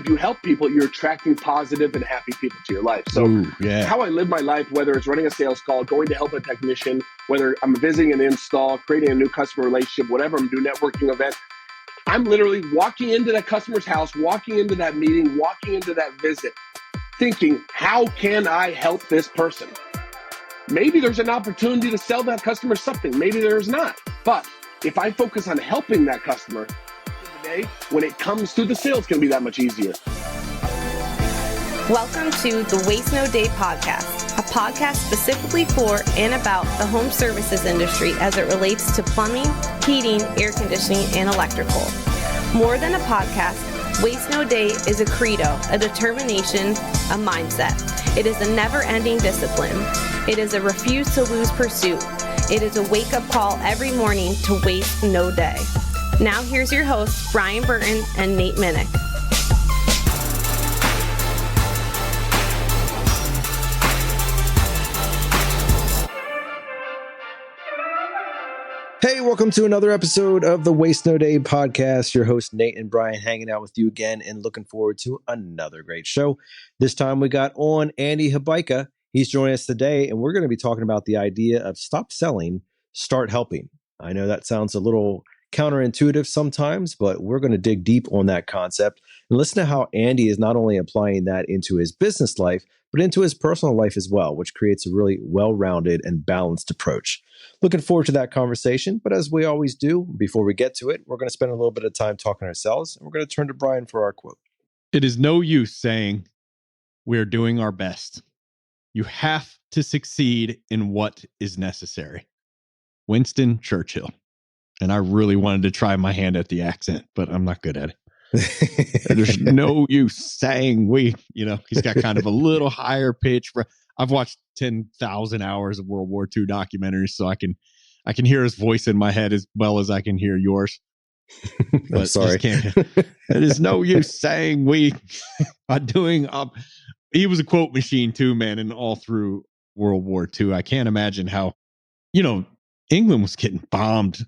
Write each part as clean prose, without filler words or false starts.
if you help people, you're attracting positive and happy people to your life. So how I live my life, whether it's running a sales call, going to help a technician, whether I'm visiting an install, creating a new customer relationship, whatever I'm doing, networking event, I'm literally walking into that customer's house, walking into that meeting, walking into that visit, thinking, how can I help this person? Maybe there's an opportunity to sell that customer something. Maybe there's not. But if I focus on helping that customer, today, when it comes to the sale, it's going to be that much easier. Welcome to the Waste No Day podcast, a podcast specifically for and about the home services industry as it relates to plumbing, heating, air conditioning, and electrical. More than a podcast, Waste No Day is a credo, a determination, a mindset. It is a never-ending discipline. It is a refuse to lose pursuit. It is a wake-up call every morning to waste no day. Now here's your hosts, Brian Burton and Nate Minnick. Hey, welcome to another episode of the Waste No Day podcast. Your host, Nate and Brian, hanging out with you again and looking forward to another great show. This time we got on Andy Hobaica. He's joining us today, and we're going to be talking about the idea of stop selling, start helping. I know that sounds a little counterintuitive sometimes, but we're going to dig deep on that concept and listen to how Andy is not only applying that into his business life, but into his personal life as well, which creates a really well-rounded and balanced approach. Looking forward to that conversation, but as we always do, before we get to it, we're going to spend a little bit of time talking ourselves, and we're going to turn to Brian for our quote. It is no use saying we're doing our best. You have to succeed in what is necessary. Winston Churchill. And I really wanted to try my hand at the accent, but I'm not good at it. There's no use saying he's got kind of a little higher pitch. I've watched 10,000 hours of World War II documentaries, so I can hear his voice in my head as well as I can hear yours. I'm sorry. It is no use saying we are doing up. He was a quote machine too, man, and all through World War II. I can't imagine how, England was getting bombed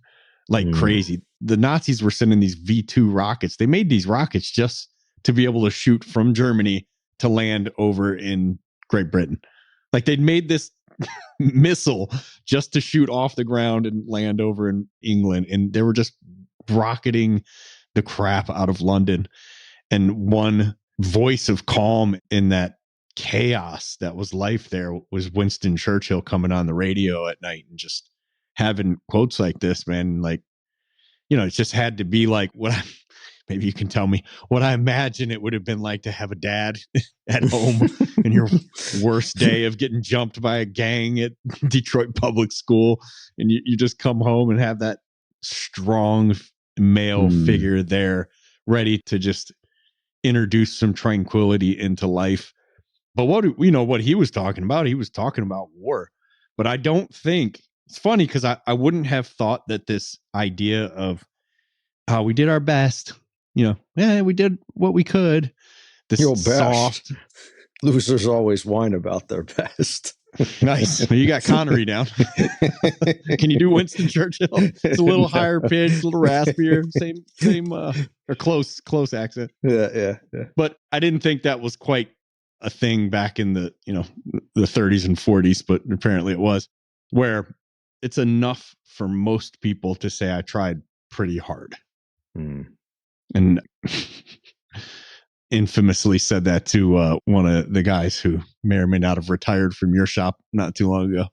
like crazy. The Nazis were sending these V2 rockets. They made these rockets just to be able to shoot from Germany to land over in Great Britain. Like they'd made this missile just to shoot off the ground and land over in England. And they were just rocketing the crap out of London. And one voice of calm in that chaos that was life there was Winston Churchill coming on the radio at night and just having quotes like this, man. Like, it just had to be like maybe you can tell me what I imagine it would have been like to have a dad at home in your worst day of getting jumped by a gang at Detroit public school. And you just come home and have that strong male figure there ready to just introduce some tranquility into life. But what he was talking about war. But I don't think it's funny because I wouldn't have thought that this idea of how we did our best, we did what we could. This your soft best. Losers always whine about their best. Nice. Well, you got Connery down. Can you do Winston Churchill? It's a little higher pitched, a little raspier, same or close accent. Yeah. But I didn't think that was quite a thing back in the 30s and 40s, but apparently it was, where it's enough for most people to say I tried pretty hard. And infamously said that to one of the guys who may or may not have retired from your shop not too long ago.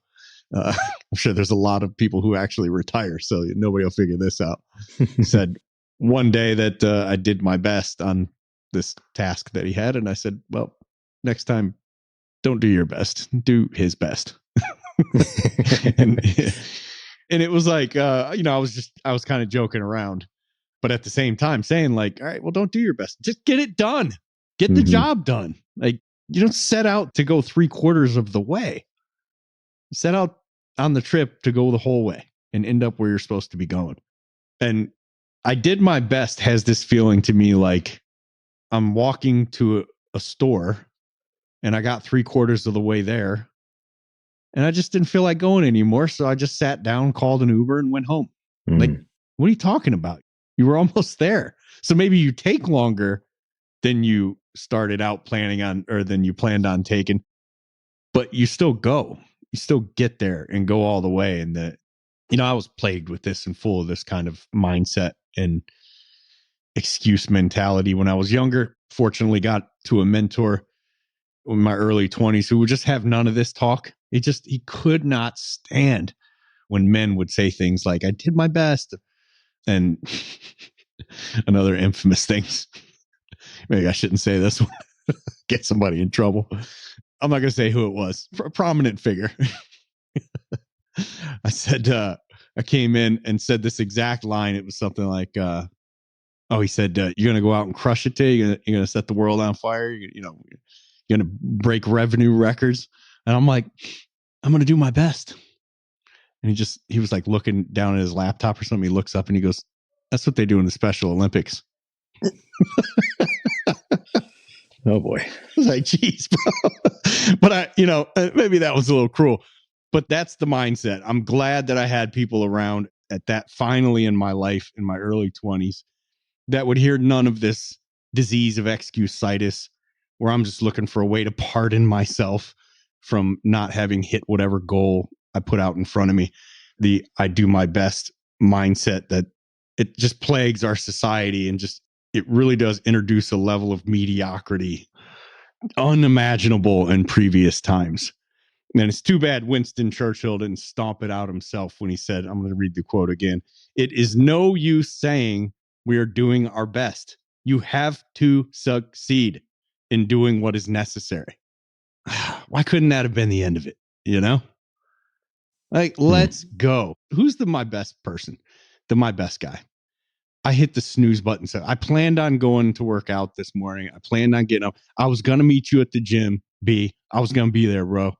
I'm sure there's a lot of people who actually retire, so nobody will figure this out. He said one day that I did my best on this task that he had, and I said, well, next time, don't do your best, do his best. and it was like, I was kind of joking around, but at the same time saying like, all right, well, don't do your best. Just get it done. Get the job done. Like, you don't set out to go 3/4 of the way. You set out on the trip to go the whole way and end up where you're supposed to be going. And I did my best has this feeling to me like I'm walking to a store and I got 3/4 of the way there. And I just didn't feel like going anymore. So I just sat down, called an Uber, and went home. Like, what are you talking about? You were almost there. So maybe you take longer than you started out planning on, or than you planned on taking. But you still go. You still get there and go all the way. And I was plagued with this and full of this kind of mindset and excuse mentality when I was younger. Fortunately, got to a mentor in my early 20s who would just have none of this talk. He could not stand when men would say things like, I did my best. And another infamous thing. Maybe I shouldn't say this one. Get somebody in trouble. I'm not going to say who it was. A prominent figure. I said, I came in and said this exact line. It was something like, he said, you're going to go out and crush it today. You're going to set the world on fire. You're going to break revenue records. And I'm like, I'm going to do my best. And he was like looking down at his laptop or something. He looks up and he goes, that's what they do in the Special Olympics. Oh boy. I was like, geez, bro. But maybe that was a little cruel, but that's the mindset. I'm glad that I had people around at that finally in my life in my early 20s that would hear none of this disease of excusitis where I'm just looking for a way to pardon myself from not having hit whatever goal I put out in front of me. The I do my best mindset that it just plagues our society and it really does introduce a level of mediocrity unimaginable in previous times. And it's too bad Winston Churchill didn't stomp it out himself when he said, I'm going to read the quote again. It is no use saying we are doing our best. You have to succeed in doing what is necessary. Why couldn't that have been the end of it? Like, let's go. Who's my best person? My best guy. I hit the snooze button. So I planned on going to work out this morning. I planned on getting up. I was going to meet you at the gym, B. I was going to be there, bro.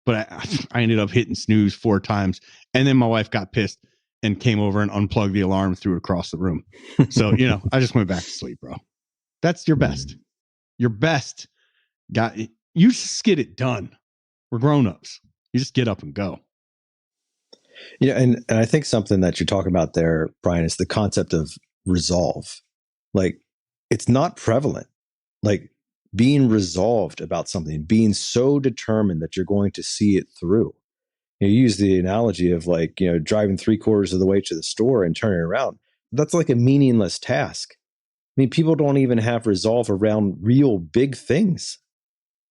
But I ended up hitting snooze 4 times. And then my wife got pissed and came over and unplugged the alarm and threw it across the room. So, I just went back to sleep, bro. That's your best. Your best. You just get it done. We're grown-ups. You just get up and go. Yeah, and I think something that you're talking about there, Brian, is the concept of resolve. Like, it's not prevalent. Like, being resolved about something, being so determined that you're going to see it through. You use the analogy of driving 3/4 of the way to the store and turning around. That's like a meaningless task. I mean, people don't even have resolve around real big things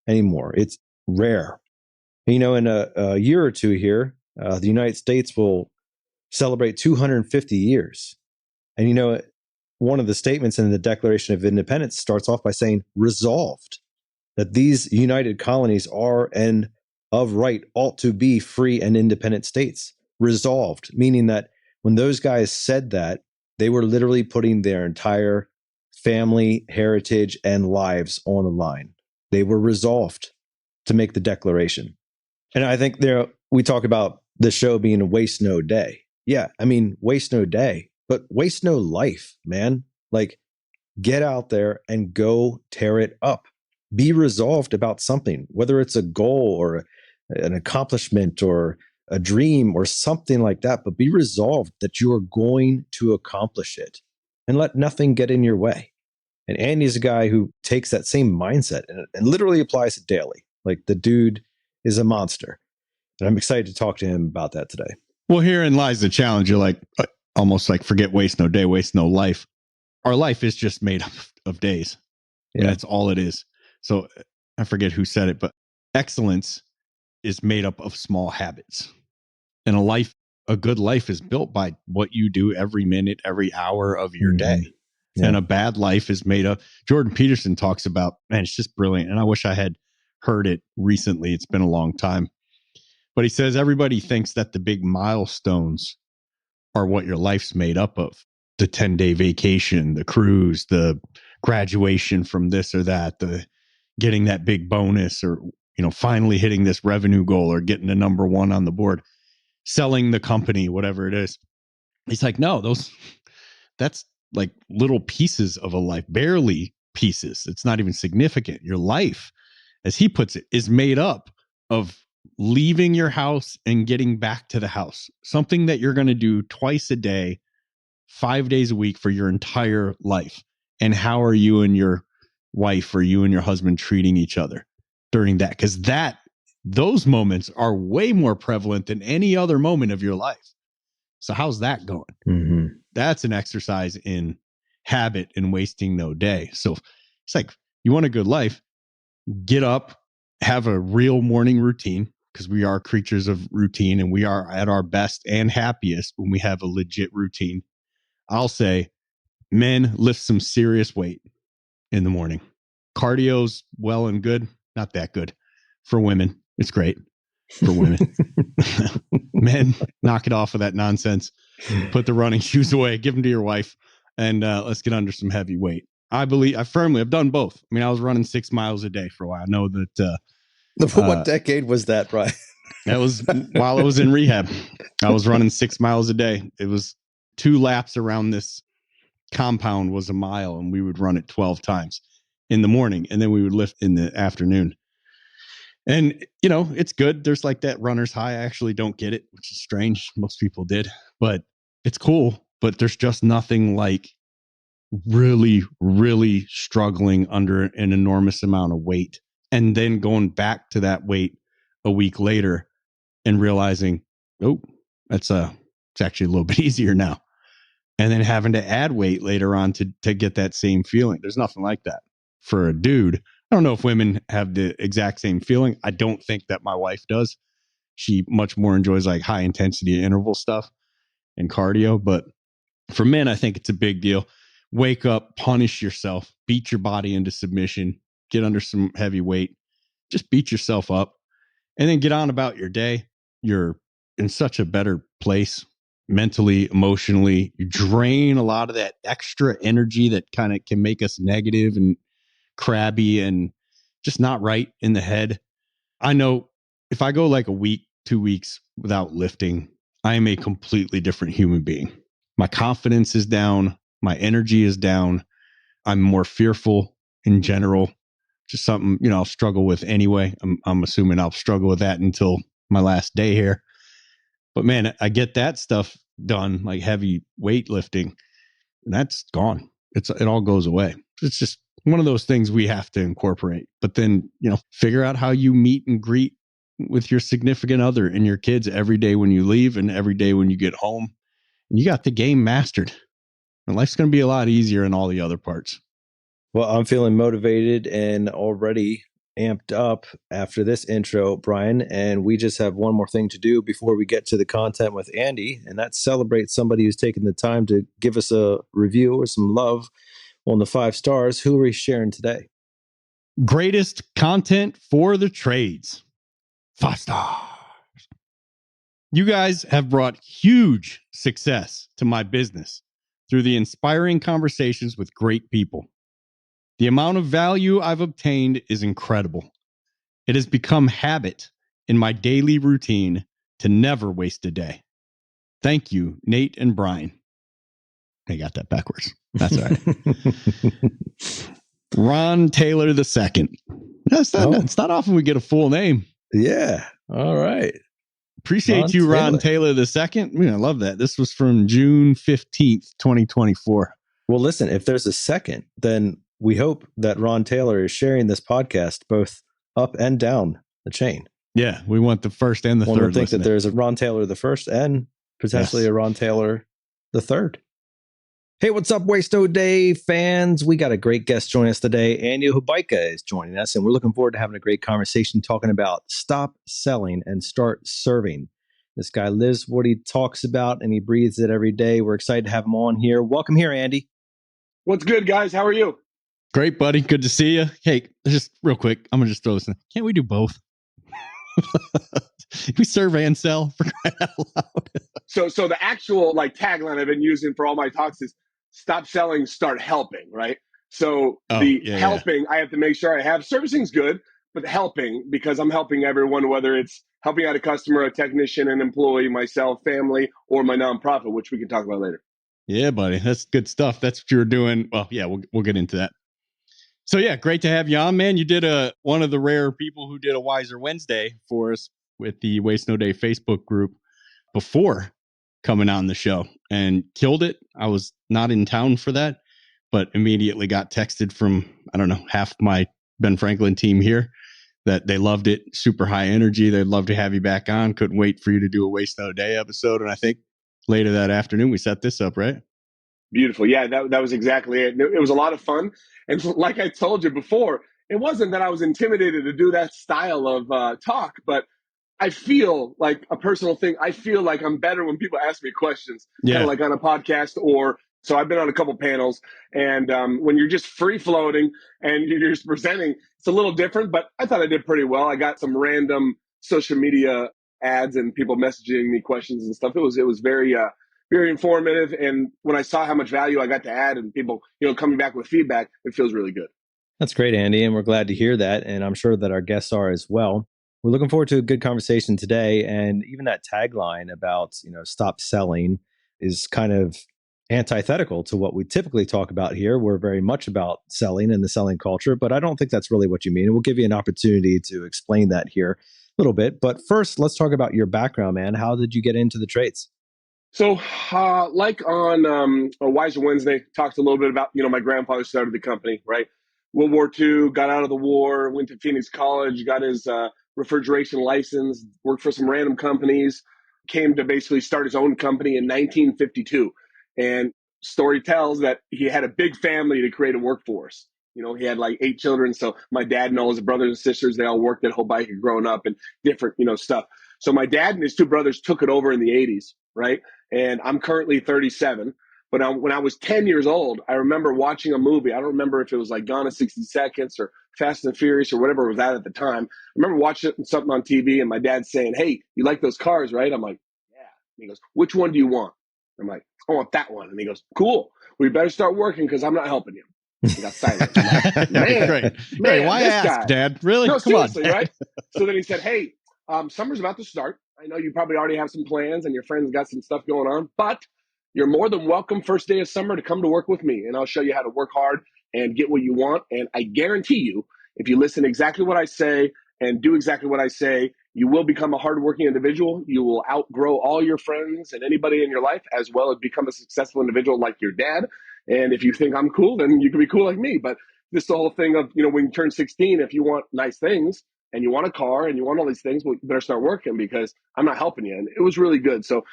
anymore. It's rare. In a year or two here, the United States will celebrate 250 years. And one of the statements in the Declaration of Independence starts off by saying resolved, that these united colonies are and of right ought to be free and independent states. Resolved, meaning that when those guys said that, they were literally putting their entire family, heritage, and lives on the line. They were resolved to make the declaration. And I think we talk about the show being a waste no day. Yeah, I mean, waste no day, but waste no life, man. Like, get out there and go tear it up. Be resolved about something, whether it's a goal or an accomplishment or a dream or something like that, but be resolved that you are going to accomplish it and let nothing get in your way. And Andy's a guy who takes that same mindset and literally applies it daily. Like, the dude is a monster. And I'm excited to talk to him about that today. Well, herein lies the challenge. You're like, almost like forget waste no day, waste no life. Our life is just made up of days. Yeah. That's all it is. So I forget who said it, but excellence is made up of small habits. And a good life is built by what you do every minute, every hour of your day. Yeah. And a bad life is made up. Jordan Peterson talks about, man, it's just brilliant. And I wish I had heard it recently. It's been a long time. But he says everybody thinks that the big milestones are what your life's made up of. The 10-day vacation, the cruise, the graduation from this or that, the getting that big bonus, or finally hitting this revenue goal, or getting the number 1 on the board, selling the company, whatever it is. He's like, no, that's like little pieces of a life, barely pieces. It's not even significant. Your life, as he puts it, is made up of leaving your house and getting back to the house. Something that you're going to do twice a day, 5 days a week for your entire life. And how are you and your wife or you and your husband treating each other during that? Because those moments are way more prevalent than any other moment of your life. So how's that going? Mm-hmm. That's an exercise in habit and wasting no day. So it's like, you want a good life, get up, have a real morning routine, because we are creatures of routine and we are at our best and happiest when we have a legit routine. I'll say, men, lift some serious weight in the morning. Cardio's well and good, not that good. For women, it's great for women. Men, knock it off with that nonsense. Put the running shoes away, give them to your wife, and let's get under some heavy weight. I've done both. I mean, I was running 6 miles a day for a while. I know that. What decade was that, Brian? That was while I was in rehab. I was running 6 miles a day. It was 2 laps around this compound was a mile, and we would run it 12 times in the morning, and then we would lift in the afternoon. And, it's good. There's like that runner's high. I actually don't get it, which is strange. Most people did, but it's cool. But there's just nothing like really, really struggling under an enormous amount of weight and then going back to that weight a week later and realizing, it's actually a little bit easier now. And then having to add weight later on to get that same feeling. There's nothing like that for a dude. I don't know if women have the exact same feeling. I don't think that my wife does. She much more enjoys like high intensity interval stuff and cardio. But for men, I think it's a big deal. Wake up, punish yourself, beat your body into submission, get under some heavy weight, just beat yourself up, and then get on about your day. You're in such a better place mentally, emotionally. You drain a lot of that extra energy that kind of can make us negative and crabby and just not right in the head. I know if I go like a week, 2 weeks without lifting, I am a completely different human being. My confidence is down. My energy is down. I'm more fearful in general. Just something, I'll struggle with anyway. I'm assuming I'll struggle with that until my last day here. But man, I get that stuff done, like heavy weightlifting, and that's gone. It all goes away. It's just one of those things we have to incorporate. But then, figure out how you meet and greet with your significant other and your kids every day when you leave and every day when you get home. And you got the game mastered. And life's going to be a lot easier in all the other parts. Well, I'm feeling motivated and already amped up after this intro, Brian. And we just have one more thing to do before we get to the content with Andy. And that's celebrate somebody who's taken the time to give us a review or some love on the 5 stars. Who are we sharing today? Greatest content for the trades. 5 stars. You guys have brought huge success to my business through the inspiring conversations with great people. The amount of value I've obtained is incredible. It has become habit in my daily routine to never waste a day. Thank you, Nate and Brian. I got that backwards. That's all right. Ron Taylor II. It's not often we get a full name. Yeah. All right. Appreciate you, Ron Taylor II. I love that. This was from June 15th, 2024. Well, listen, if there's a second, then we hope that Ron Taylor is sharing this podcast both up and down the chain. Yeah, we want the first and the third. I think that there's a Ron Taylor the first and potentially a Ron Taylor the third. Hey, what's up, Waste No Day fans? We got a great guest joining us today. Andy Hobaica is joining us, and we're looking forward to having a great conversation talking about stop selling and start serving. This guy lives what he talks about, and he breathes it every day. We're excited to have him on here. Welcome here, Andy. What's good, guys? How are you? Great, buddy. Good to see you. Hey, just real quick, I'm going to just throw this in. Can't we do both? We serve and sell, for crying out loud. So the actual tagline I've been using for all my talks is stop selling, start helping, right? So helping, I have to make sure I have servicing's good, but helping, because I'm helping everyone, whether it's helping out a customer, a technician, an employee, myself, family, or my nonprofit, which we can talk about later. Yeah, buddy. That's good stuff. That's what you're doing. Well, yeah, we'll get into that. So yeah, great to have you on, man. You did one of the rare people who did a Wiser Wednesday for us with the Waste No Day Facebook group before coming on the show and killed it. I was not in town for that, but immediately got texted from, I don't know, half my Ben Franklin team here that they loved it. Super high energy. They'd love to have you back on. Couldn't wait for you to do a Waste Not a Day episode. And I think later that afternoon, we set this up, right? Beautiful. Yeah, that was exactly it. It was a lot of fun. And like I told you before, it wasn't that I was intimidated to do that style of talk, but I feel like a personal thing. I feel like I'm better when people ask me questions, kind of like on a podcast so I've been on a couple panels, and when you're just free floating and you're just presenting, it's a little different, but I thought I did pretty well. I got some random social media ads and people messaging me questions and stuff. It was very, very informative. And when I saw how much value I got to add and people, coming back with feedback, it feels really good. That's great, Andy. And we're glad to hear that. And I'm sure that our guests are as well. We're looking forward to a good conversation today. And even that tagline about, stop selling is kind of antithetical to what we typically talk about here. We're very much about selling and the selling culture, but I don't think that's really what you mean. We'll give you an opportunity to explain that here a little bit. But first, let's talk about your background, man. How did you get into the trades? So, like on a Wiser Wednesday, talked a little bit about, my grandfather started the company, right? World War II, got out of the war, went to Phoenix College, got his refrigeration license, worked for some random companies, came to basically start his own company in 1952. And story tells that he had a big family to create a workforce. He had like 8 children. So my dad and all his brothers and sisters, they all worked at Hobaica growing up and different, stuff. So my dad and his 2 brothers took it over in the 80s, right? And I'm currently 37. But when I was 10 years old, I remember watching a movie. I don't remember if it was like Gone in 60 Seconds or Fast and Furious or whatever it was at the time. I remember watching something on TV and my dad saying, "Hey, you like those cars, right?" I'm like, "Yeah." And he goes, "Which one do you want?" I'm like, "I want that one." And he goes, "Cool. We better start working because I'm not helping you." He got silent. Like, man, why ask, Dad? Really? No, Come on. right? So then he said, "Hey, summer's about to start. I know you probably already have some plans and your friends got some stuff going on, but you're more than welcome first day of summer to come to work with me, and I'll show you how to work hard and get what you want. And I guarantee you, if you listen exactly what I say and do exactly what I say, you will become a hardworking individual. You will outgrow all your friends and anybody in your life, as well as become a successful individual like your dad. And if you think I'm cool, then you can be cool like me. But this the whole thing of, when you turn 16, if you want nice things and you want a car and you want all these things, well, you better start working because I'm not helping you." And it was really good. So,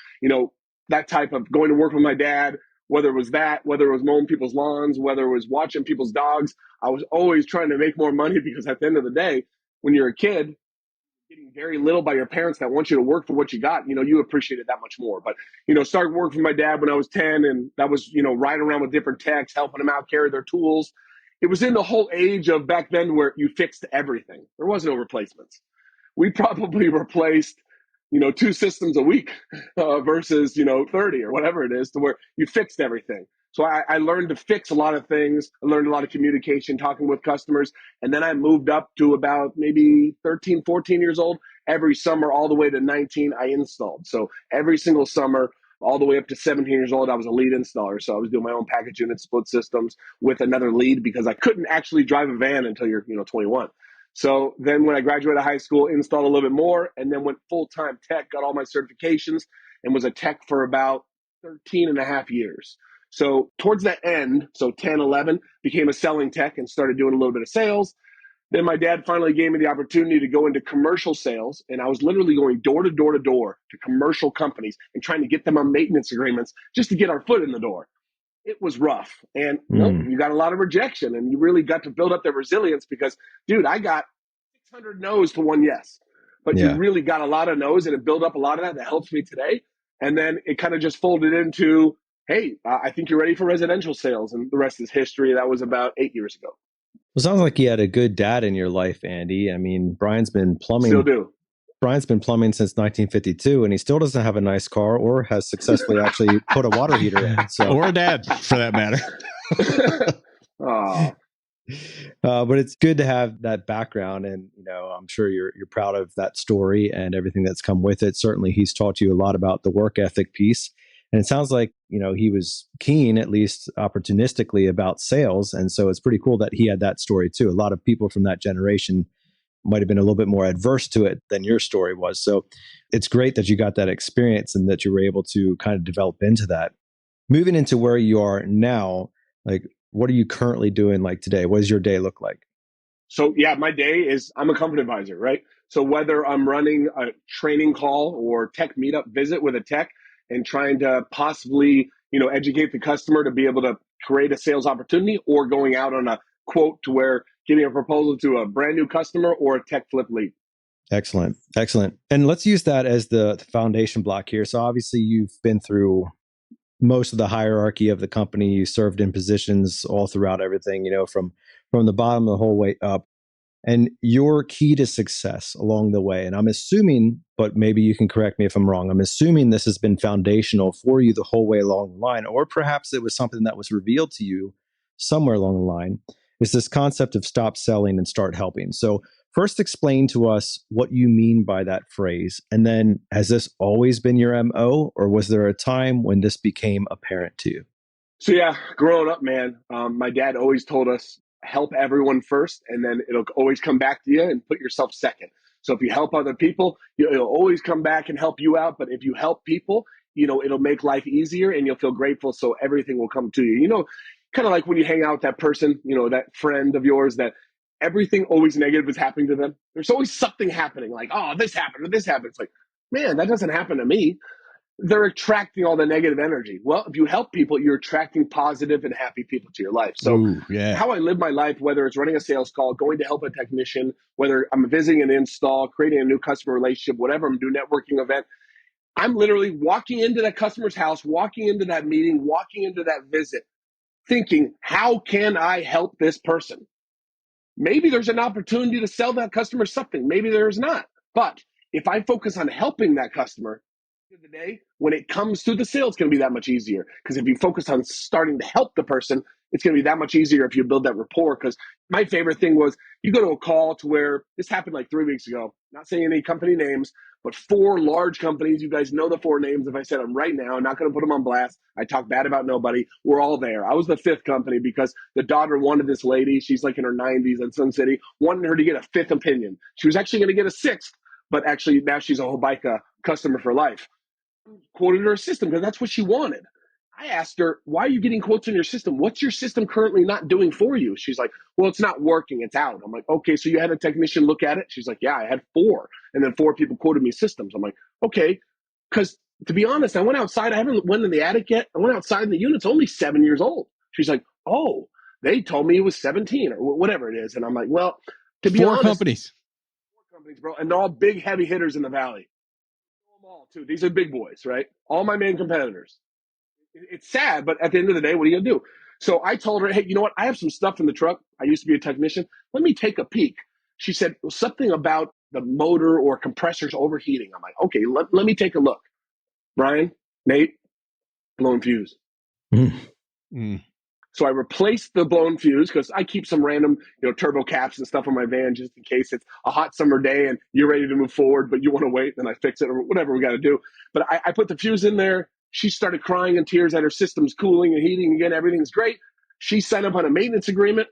that type of going to work with my dad, whether it was mowing people's lawns, whether it was watching people's dogs, I was always trying to make more money because at the end of the day, when you're a kid, getting very little by your parents that want you to work for what you got, you appreciate it that much more. But, started working for my dad when I was 10, and that was, riding around with different techs, helping them out, carry their tools. It was in the whole age of back then where you fixed everything. There was no replacements. We probably replaced 2 systems a week versus, 30 or whatever it is, to where you fixed everything. So I learned to fix a lot of things. I learned a lot of communication, talking with customers. And then I moved up to about maybe 13, 14 years old. Every summer, all the way to 19, I installed. So every single summer, all the way up to 17 years old, I was a lead installer. So I was doing my own package unit split systems with another lead because I couldn't actually drive a van until you're, 21. So then when I graduated high school, installed a little bit more, and then went full-time tech, got all my certifications, and was a tech for about 13 and a half years. So towards the end, so 10, 11, became a selling tech and started doing a little bit of sales. Then my dad finally gave me the opportunity to go into commercial sales, and I was literally going door to door to door to commercial companies and trying to get them on maintenance agreements just to get our foot in the door. It was rough, and you got a lot of rejection, and you really got to build up that resilience because, dude, I got 600 no's to 1 yes, but you really got a lot of no's, and it built up a lot of that helps me today. And then it kind of just folded into, hey, I think you're ready for residential sales, and the rest is history. That was about 8 years ago. Well, sounds like you had a good dad in your life, Andy. I mean, Brian's been plumbing. Still do. Brian's been plumbing since 1952, and he still doesn't have a nice car or has successfully actually put a water heater in. So. Or a dad, for that matter. Oh. But it's good to have that background, and I'm sure you're proud of that story and everything that's come with it. Certainly, he's taught you a lot about the work ethic piece, and it sounds like he was keen, at least opportunistically, about sales, and so it's pretty cool that he had that story too. A lot of people from that generation might have been a little bit more adverse to it than your story was. So it's great that you got that experience and that you were able to kind of develop into that. Moving into where you are now, like What are you currently doing like today? What does your day look like? So yeah, my day is I'm a comfort advisor, right? So whether I'm running a training call or tech meetup visit with a tech and trying to possibly, educate the customer to be able to create a sales opportunity, or going out on a quote to where giving a proposal to a brand new customer or a tech flip lead. Excellent. Excellent. And let's use that as the foundation block here. So obviously you've been through most of the hierarchy of the company. You served in positions all throughout everything, from the bottom the whole way up. And your key to success along the way, and I'm assuming, but maybe you can correct me if I'm wrong, I'm assuming this has been foundational for you the whole way along the line, or perhaps it was something that was revealed to you somewhere along the line, is this concept of stop selling and start helping. So first explain to us what you mean by that phrase. And then, has this always been your MO, or was there a time when this became apparent to you? So yeah, growing up, man, my dad always told us, help everyone first, and then it'll always come back to you, and put yourself second. So if you help other people, it'll always come back and help you out. But if you help people, it'll make life easier and you'll feel grateful. So everything will come to you. Kind of like when you hang out with that person, that friend of yours that everything always negative is happening to them. There's always something happening, like, oh, this happened or this happened. It's like, man, that doesn't happen to me. They're attracting all the negative energy. Well, if you help people, you're attracting positive and happy people to your life. So how I live my life, whether it's running a sales call, going to help a technician, whether I'm visiting an install, creating a new customer relationship, whatever I'm doing, networking event, I'm literally walking into that customer's house, walking into that meeting, walking into that visit, thinking, how can I help this person? Maybe there's an opportunity to sell that customer something. Maybe there's not. But if I focus on helping that customer, of the day, when it comes to the sale, it's going to be that much easier. Because if you focus on starting to help the person, it's going to be that much easier if you build that rapport. Because my favorite thing was, you go to a call to where this happened like 3 weeks ago, not saying any company names, but 4 large companies. You guys know the 4 names. If I said them right now, I'm not going to put them on blast. I talk bad about nobody. We're all there. I was the 5th company because the daughter wanted this lady. She's like in her 90s in Sun City, wanted her to get a 5th opinion. She was actually going to get a 6th, but actually now she's a Hobaica customer for life. Quoted her system because that's what she wanted. I asked her, why are you getting quotes in your system? What's your system currently not doing for you? She's like, well, it's not working. It's out. I'm like, okay, so you had a technician look at it? She's like, yeah, I had 4. And then 4 people quoted me systems. I'm like, okay. Because to be honest, I went outside. I haven't went in the attic yet. I went outside and the unit's only 7 years old. She's like, oh, they told me it was 17 or whatever it is. And I'm like, well, to be honest. 4 companies, bro. And they're all big, heavy hitters in the Valley. All too. These are big boys, right? All my main competitors. It's sad, but at the end of the day, what are you gonna do? So I told her, hey, you know what? I have some stuff in the truck. I used to be a technician. Let me take a peek. She said something about the motor or compressors overheating. I'm like, okay, let me take a look. Brian, Nate, blown fuse. So I replaced the blown fuse because I keep some random, turbo caps and stuff on my van just in case it's a hot summer day and you're ready to move forward, but you want to wait, then I fix it or whatever we got to do. But I put the fuse in there. She started crying in tears that her system's cooling and heating again. Everything's great. She signed up on a maintenance agreement.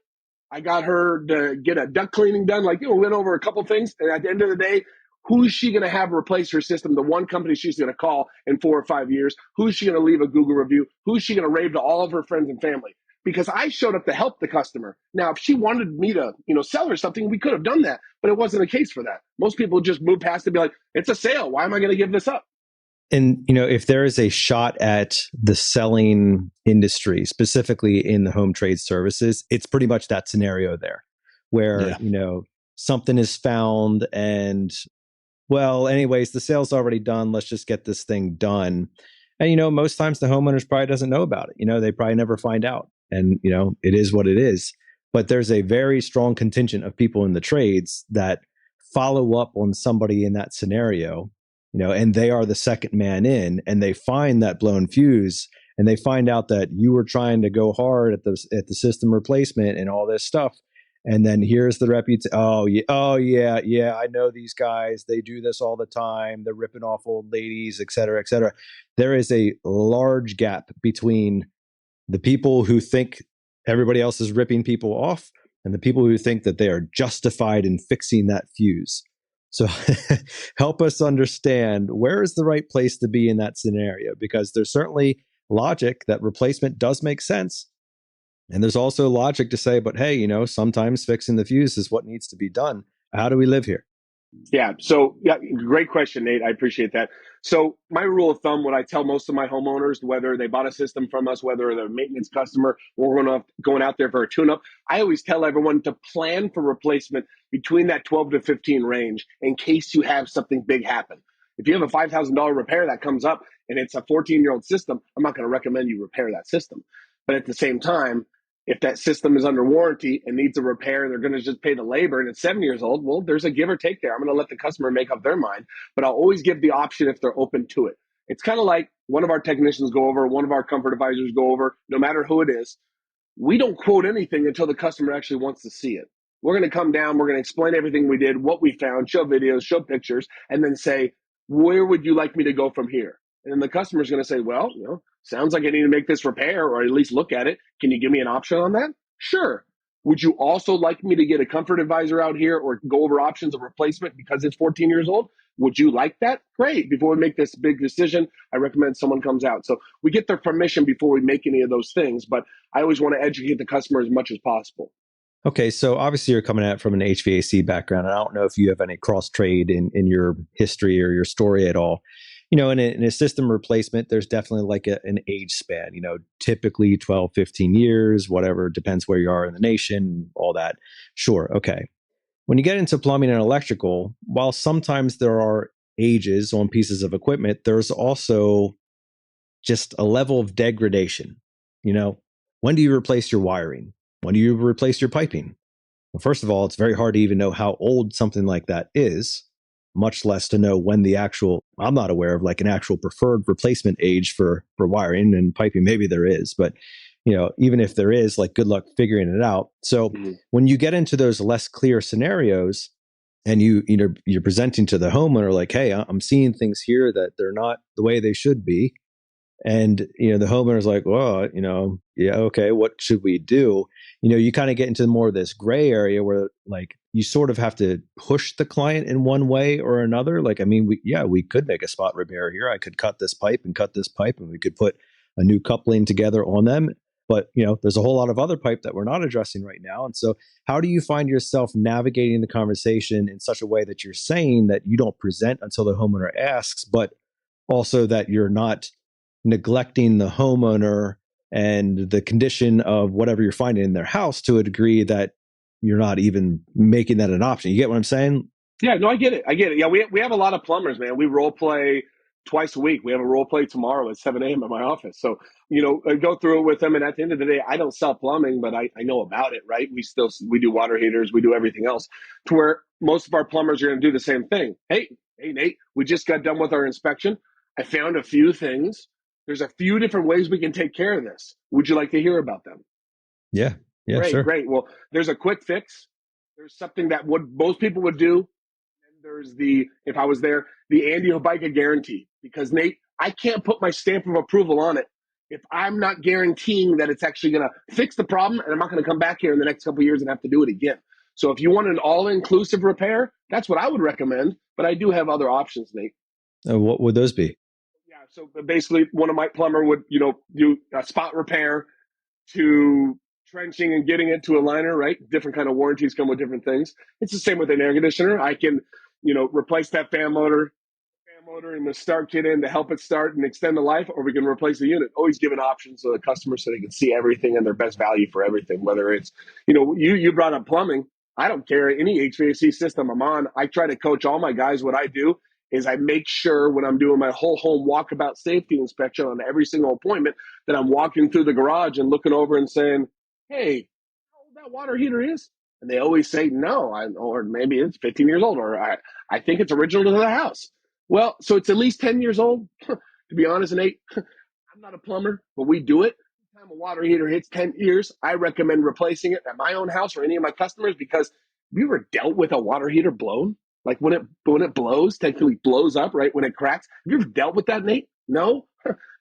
I got her to get a duct cleaning done. Like, we went over a couple things. And at the end of the day, who's she going to have replace her system? The one company she's going to call in 4 or 5 years. Who's she going to leave a Google review? Who's she going to rave to all of her friends and family? Because I showed up to help the customer. Now, if she wanted me to, sell her something, we could have done that, but it wasn't the case for that. Most people just move past it and be like, it's a sale. Why am I going to give this up? And, if there is a shot at the selling industry, specifically in the home trade services, it's pretty much that scenario there where, something is found and, well, anyways, the sale's already done. Let's just get this thing done. And, most times the homeowners probably doesn't know about it. They probably never find out. And, it is what it is. But there's a very strong contingent of people in the trades that follow up on somebody in that scenario, and they are the second man in, and they find that blown fuse, and they find out that you were trying to go hard at the system replacement and all this stuff. And then here's the reputation. Oh yeah, I know these guys. They do this all the time. They're ripping off old ladies, et cetera, et cetera. There is a large gap between the people who think everybody else is ripping people off and the people who think that they are justified in fixing that fuse. So help us understand, where is the right place to be in that scenario? Because there's certainly logic that replacement does make sense. And there's also logic to say, but hey, sometimes fixing the fuse is what needs to be done. How do we live here? Yeah. So, great question, Nate. I appreciate that. So, my rule of thumb, what I tell most of my homeowners, whether they bought a system from us, whether they're a maintenance customer or going out there for a tune-up, I always tell everyone to plan for replacement between that 12 to 15 range in case you have something big happen. If you have a $5,000 repair that comes up and it's a 14-year-old system, I'm not going to recommend you repair that system. But at the same time, if that system is under warranty and needs a repair and they're going to just pay the labor and it's 7 years old, well, there's a give or take there. I'm going to let the customer make up their mind, but I'll always give the option if they're open to it. It's kind of like one of our technicians go over, one of our comfort advisors go over, no matter who it is. We don't quote anything until the customer actually wants to see it. We're going to come down, we're going to explain everything we did, what we found, show videos, show pictures, and then say, where would you like me to go from here? And then the customer's going to say, well, sounds like I need to make this repair or at least look at it. Can you give me an option on that? Sure. Would you also like me to get a comfort advisor out here or go over options of replacement because it's 14 years old? Would you like that? Great. Before we make this big decision, I recommend someone comes out. So we get their permission before we make any of those things, but I always want to educate the customer as much as possible. Okay, so obviously you're coming at it from an HVAC background. I don't know if you have any cross trade in your history or your story at all. In a system replacement, there's definitely like an age span, typically 12, 15 years, whatever, depends where you are in the nation, all that. Sure, okay. When you get into plumbing and electrical, while sometimes there are ages on pieces of equipment, there's also just a level of degradation. When do you replace your wiring? When do you replace your piping? Well, first of all, it's very hard to even know how old something like that is, much less to know when I'm not aware of like an actual preferred replacement age for wiring and piping. Maybe there is, but even if there is, like, good luck figuring it out. So when you get into those less clear scenarios and you're presenting to the homeowner like, hey, I'm seeing things here that they're not the way they should be. And, the homeowner's like, well, yeah, okay, what should we do? You kind of get into more of this gray area where like you sort of have to push the client in one way or another. Like, I mean, we could make a spot repair here. I could cut this pipe and we could put a new coupling together on them. But, there's a whole lot of other pipe that we're not addressing right now. And so how do you find yourself navigating the conversation in such a way that you're saying that you don't present until the homeowner asks, but also that you're not neglecting the homeowner and the condition of whatever you're finding in their house to a degree that you're not even making that an option? You get what I'm saying? Yeah, no, I get it. Yeah, we have a lot of plumbers, man. We role play twice a week. We have a role play tomorrow at 7 a.m. at my office. So, I go through it with them. And at the end of the day, I don't sell plumbing, but I know about it, right? We do water heaters. We do everything else to where most of our plumbers are going to do the same thing. Hey, Nate, we just got done with our inspection. I found a few things. There's a few different ways we can take care of this. Would you like to hear about them? Yeah, great, sure. Great. Well, there's a quick fix. There's something that most people would do. And there's if I was there, the Andy Hobaica guarantee. Because Nate, I can't put my stamp of approval on it if I'm not guaranteeing that it's actually going to fix the problem, and I'm not going to come back here in the next couple of years and have to do it again. So if you want an all-inclusive repair, that's what I would recommend. But I do have other options, Nate. What would those be? So basically, one of my plumber would, do a spot repair to trenching and getting it to a liner, right? Different kind of warranties come with different things. It's the same with an air conditioner. I can, replace that fan motor and the start kit in to help it start and extend the life, or we can replace the unit. Always give an option so the customer so they can see everything and their best value for everything. Whether it's, you brought up plumbing. I don't care any HVAC system I'm on. I try to coach all my guys. What I do is I make sure when I'm doing my whole home walkabout safety inspection on every single appointment that I'm walking through the garage and looking over and saying, hey, how old that water heater is? And they always say, no, or maybe it's 15 years old, or I think it's original to the house. Well, so it's at least 10 years old. To be honest, Nate, I'm not a plumber, but we do it. Every time a water heater hits 10 years, I recommend replacing it at my own house or any of my customers, because have you ever dealt with a water heater blown? Like when it blows, technically blows up, right? When it cracks. Have you ever dealt with that, Nate? No?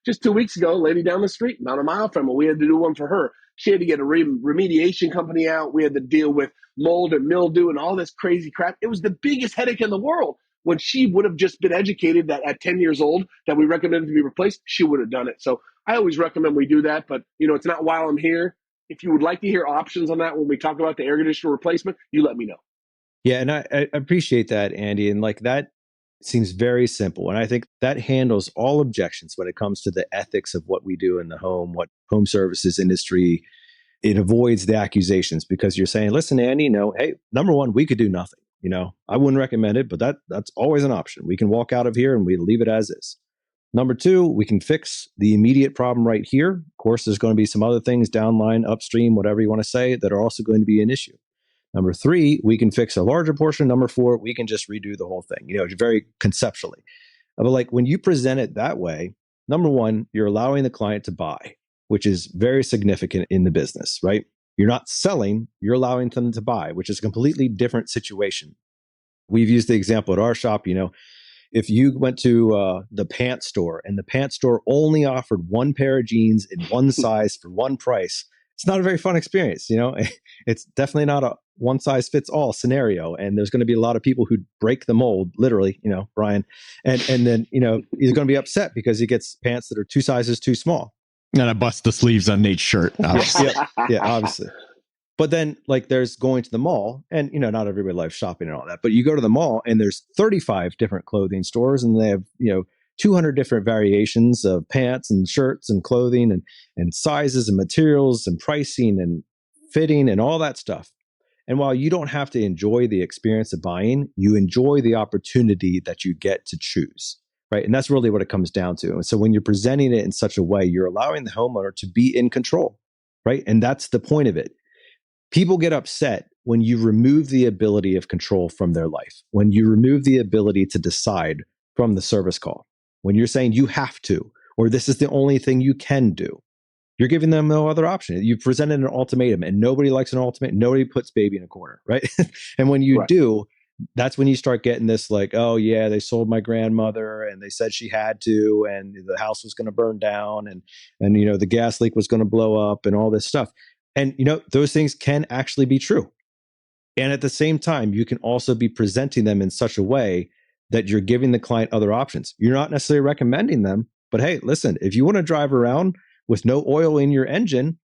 Just 2 weeks ago, a lady down the street, about a mile from her, we had to do one for her. She had to get a remediation company out. We had to deal with mold and mildew and all this crazy crap. It was the biggest headache in the world. When she would have just been educated that at 10 years old that we recommended to be replaced, she would have done it. So I always recommend we do that. But, it's not while I'm here. if you would like to hear options on that when we talk about the air conditioner replacement, you let me know. Yeah, and I appreciate that, Andy. And like that seems very simple. And I think that handles all objections when it comes to the ethics of what we do in the home, what home services industry. It avoids the accusations because you're saying, listen, Andy, hey, number one, we could do nothing. I wouldn't recommend it, but that's always an option. We can walk out of here and we leave it as is. Number two, we can fix the immediate problem right here. Of course, there's going to be some other things downline, upstream, whatever you want to say, that are also going to be an issue. Number three, we can fix a larger portion. Number four, we can just redo the whole thing, very conceptually. But like when you present it that way, number one, you're allowing the client to buy, which is very significant in the business, right? You're not selling, you're allowing them to buy, which is a completely different situation. We've used the example at our shop, if you went to the pants store and the pants store only offered one pair of jeans in one size for one price, it's not a very fun experience. It's definitely not a one size fits all scenario. And there's going to be a lot of people who break the mold, literally, Brian. And then, he's going to be upset because he gets pants that are two sizes too small. And I bust the sleeves on Nate's shirt. Obviously. yeah, obviously. But then like there's going to the mall and, not everybody likes shopping and all that, but you go to the mall and there's 35 different clothing stores and they have, 200 different variations of pants and shirts and clothing and sizes and materials and pricing and fitting and all that stuff. And while you don't have to enjoy the experience of buying, you enjoy the opportunity that you get to choose, right? And that's really what it comes down to. And so when you're presenting it in such a way, you're allowing the homeowner to be in control, right? And that's the point of it. People get upset when you remove the ability of control from their life, when you remove the ability to decide from the service call, when you're saying you have to, or this is the only thing you can do. You're giving them no other option. You presented an ultimatum and nobody likes an ultimatum. Nobody puts baby in a corner, right? And when you do, that's when you start getting this like, oh yeah, they sold my grandmother and they said she had to, and the house was going to burn down and the gas leak was going to blow up and all this stuff. And those things can actually be true. And at the same time, you can also be presenting them in such a way that you're giving the client other options. You're not necessarily recommending them, but hey, listen, if you want to drive around with no oil in your engine,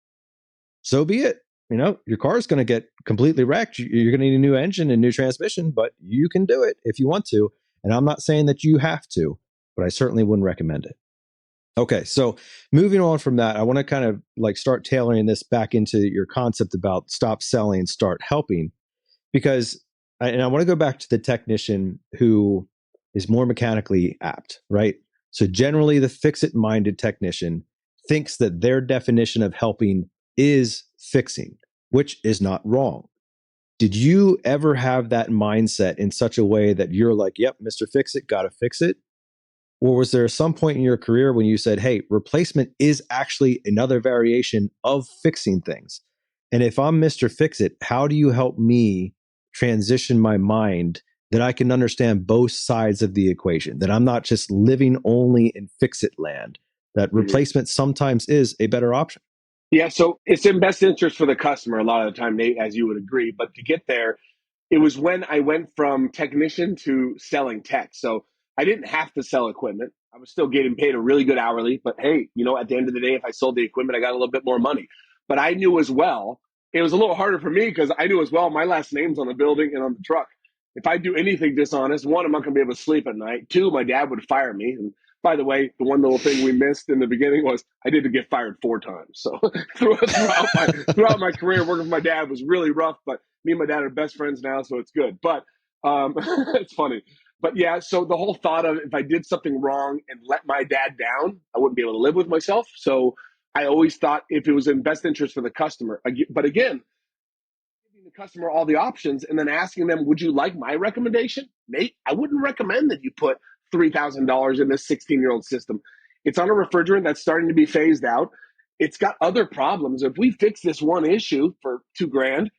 so be it. Your car is going to get completely wrecked. You're going to need a new engine and new transmission, but you can do it if you want to. And I'm not saying that you have to, but I certainly wouldn't recommend it. Okay, so moving on from that, I want to kind of like start tailoring this back into your concept about stop selling, start helping, because I want to go back to the technician who is more mechanically apt, right? So generally the fix-it-minded technician thinks that their definition of helping is fixing, which is not wrong. Did you ever have that mindset in such a way that you're like, yep, Mr. Fix-It, got to fix it? Or was there some point in your career when you said, hey, replacement is actually another variation of fixing things? And if I'm Mr. Fix-It, how do you help me transition my mind that I can understand both sides of the equation, that I'm not just living only in fix-it land, that replacement sometimes is a better option? Yeah, so it's in best interest for the customer a lot of the time, Nate, as you would agree. But to get there, it was when I went from technician to selling tech. So I didn't have to sell equipment. I was still getting paid a really good hourly. But hey, at the end of the day, if I sold the equipment, I got a little bit more money. But I knew as well, it was a little harder for me because I knew as well my last name's on the building and on the truck. If I do anything dishonest, one, I'm not going to be able to sleep at night. Two, my dad would fire me. And by the way, the one little thing we missed in the beginning was I did get fired 4 times. So throughout my career, working with my dad was really rough, but me and my dad are best friends now, so it's good. But it's funny. But yeah, so the whole thought of if I did something wrong and let my dad down, I wouldn't be able to live with myself. So I always thought if it was in best interest for the customer. But again, giving the customer all the options and then asking them, would you like my recommendation? Nate, I wouldn't recommend that you put $3,000 in this 16-year-old system. It's on a refrigerant that's starting to be phased out. It's got other problems. If we fix this one issue for $2,000,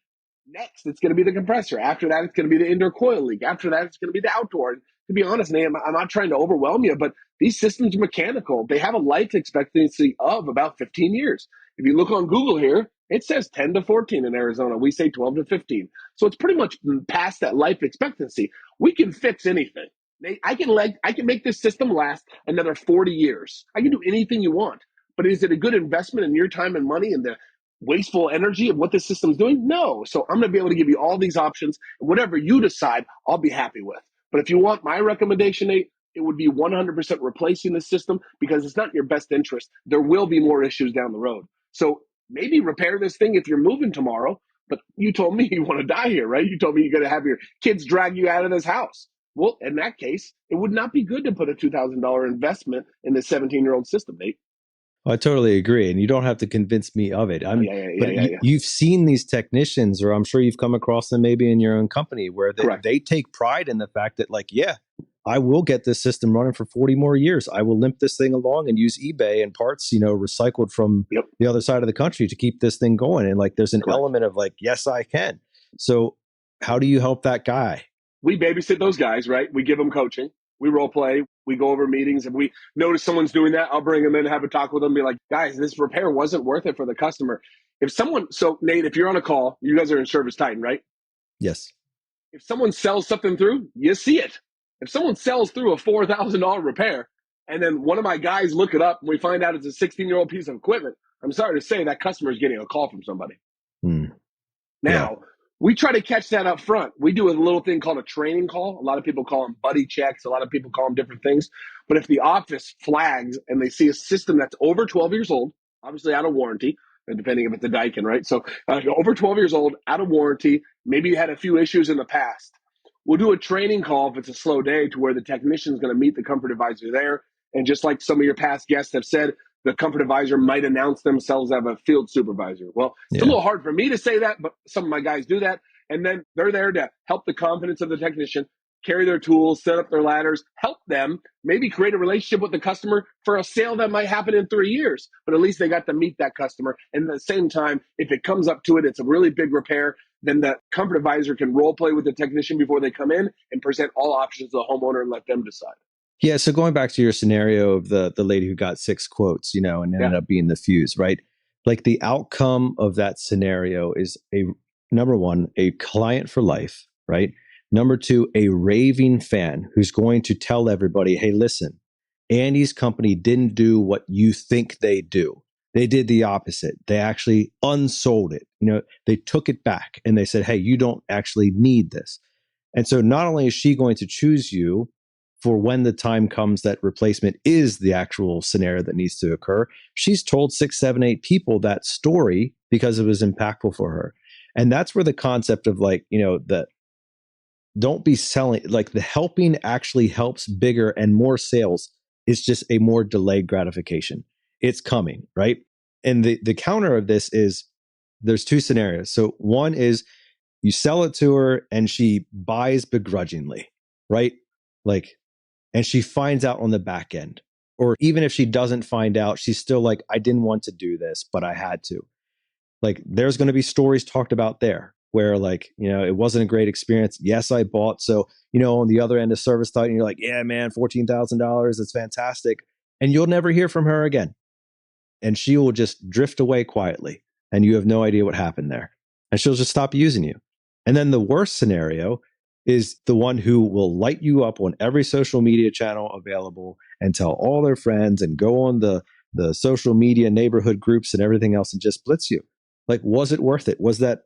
next it's going to be the compressor. After that, it's going to be the indoor coil leak. After that, it's going to be the outdoor. To be honest, Nate, I'm not trying to overwhelm you, but these systems are mechanical. They have a life expectancy of about 15 years. If you look on Google here, it says 10 to 14 in Arizona. We say 12 to 15. So it's pretty much past that life expectancy. We can fix anything. I can make this system last another 40 years. I can do anything you want. But is it a good investment in your time and money and the wasteful energy of what this system's doing? No. So I'm going to be able to give you all these options. And whatever you decide, I'll be happy with. But if you want my recommendation, Nate, it would be 100% replacing the system because it's not in your best interest. There will be more issues down the road. So maybe repair this thing if you're moving tomorrow. But you told me you want to die here, right? You told me you're going to have your kids drag you out of this house. Well, in that case, it would not be good to put a $2,000 investment in this 17-year-old system, Nate. I totally agree. And you don't have to convince me of it. You've seen these technicians, or I'm sure you've come across them maybe in your own company, where they take pride in the fact that, like, yeah, I will get this system running for 40 more years. I will limp this thing along and use eBay and parts, recycled from the other side of the country to keep this thing going. And like, there's an element of like, yes, I can. So how do you help that guy? We babysit those guys, right? We give them coaching. We role play. We go over meetings. If we notice someone's doing that, I'll bring them in, have a talk with them, be like, guys, this repair wasn't worth it for the customer. So Nate, if you're on a call, you guys are in Service Titan, right? Yes. If someone sells something through, you see it. If someone sells through a $4,000 repair and then one of my guys look it up and we find out it's a 16-year-old piece of equipment, I'm sorry to say that customer is getting a call from somebody. Now, we try to catch that up front. We do a little thing called a training call. A lot of people call them buddy checks. A lot of people call them different things. But if the office flags and they see a system that's over 12 years old, obviously out of warranty, depending if it's a Daikin, right? So over 12 years old, out of warranty, maybe you had a few issues in the past. We'll do a training call if it's a slow day to where the technician is going to meet the comfort advisor there. And just like some of your past guests have said, the comfort advisor might announce themselves as a field supervisor. Well, it's a little hard for me to say that, but some of my guys do that. And then they're there to help the confidence of the technician, carry their tools, set up their ladders, help them, maybe create a relationship with the customer for a sale that might happen in 3 years. But at least they got to meet that customer. And at the same time, if it comes up to it, it's a really big repair, then the comfort advisor can role play with the technician before they come in and present all options to the homeowner and let them decide. Yeah. So going back to your scenario of the lady who got 6 quotes, and ended up being the fuse, right? Like the outcome of that scenario is number one, a client for life, right? Number two, a raving fan who's going to tell everybody, hey, listen, Andy's company didn't do what you think they do. They did the opposite. They actually unsold it. They took it back and they said, hey, you don't actually need this. And so not only is she going to choose you for when the time comes that replacement is the actual scenario that needs to occur, she's told 6, 7, 8 people that story because it was impactful for her. And that's where the concept of that don't be selling, like the helping actually helps bigger and more sales is just a more delayed gratification. It's coming, right? And the counter of this is there's 2 scenarios. So one is you sell it to her and she buys begrudgingly, right? And she finds out on the back end. Or even if she doesn't find out, she's still like, I didn't want to do this, but I had to. There's going to be stories talked about there where it wasn't a great experience. Yes, I bought. So, on the other end of Service Titan, you're like, yeah, man, $14,000. It's fantastic. And you'll never hear from her again. And she will just drift away quietly. And you have no idea what happened there. And she'll just stop using you. And then the worst scenario is the one who will light you up on every social media channel available and tell all their friends and go on the social media neighborhood groups and everything else and just blitz you. Was it worth it? Was that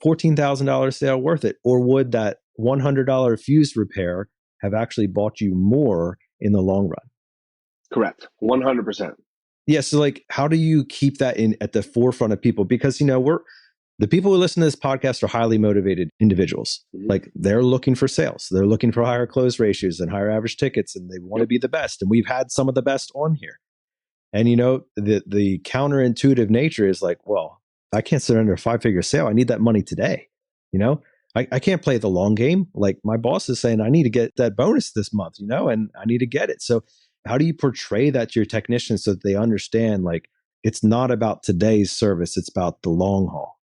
$14,000 sale worth it? Or would that $100 fuse repair have actually bought you more in the long run? Correct. 100%. Yeah. So how do you keep that at the forefront of people? Because, the people who listen to this podcast are highly motivated individuals. Mm-hmm. They're looking for sales. They're looking for higher close ratios and higher average tickets, and they want to be the best. And we've had some of the best on here. And, the counterintuitive nature is well, I can't surrender a 5-figure sale. I need that money today. I can't play the long game. My boss is saying, I need to get that bonus this month, and I need to get it. So how do you portray that to your technicians so that they understand, it's not about today's service, it's about the long haul?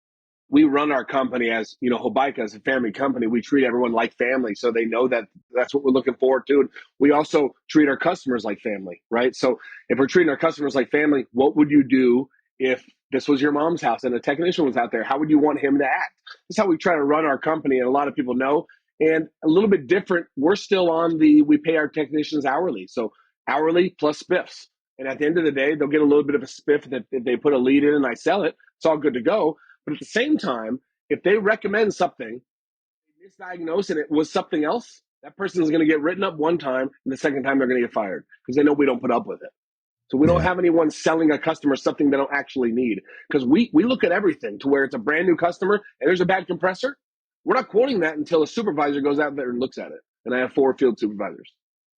We run our company as, Hobaica is a family company. We treat everyone like family. So they know that that's what we're looking forward to. And we also treat our customers like family, right? So if we're treating our customers like family, what would you do if this was your mom's house and a technician was out there? How would you want him to act? That's how we try to run our company. And a lot of people know. And a little bit different, we're still on we pay our technicians hourly. So hourly plus spiffs. And at the end of the day, they'll get a little bit of a spiff that if they put a lead in and I sell it, it's all good to go. But at the same time, if they recommend something, they misdiagnose and it was something else, that person is going to get written up one time, and the second time they're going to get fired because they know we don't put up with it. So we don't have anyone selling a customer something they don't actually need, because we look at everything to where it's a brand new customer and there's a bad compressor. We're not quoting that until a supervisor goes out there and looks at it. And I have 4 field supervisors.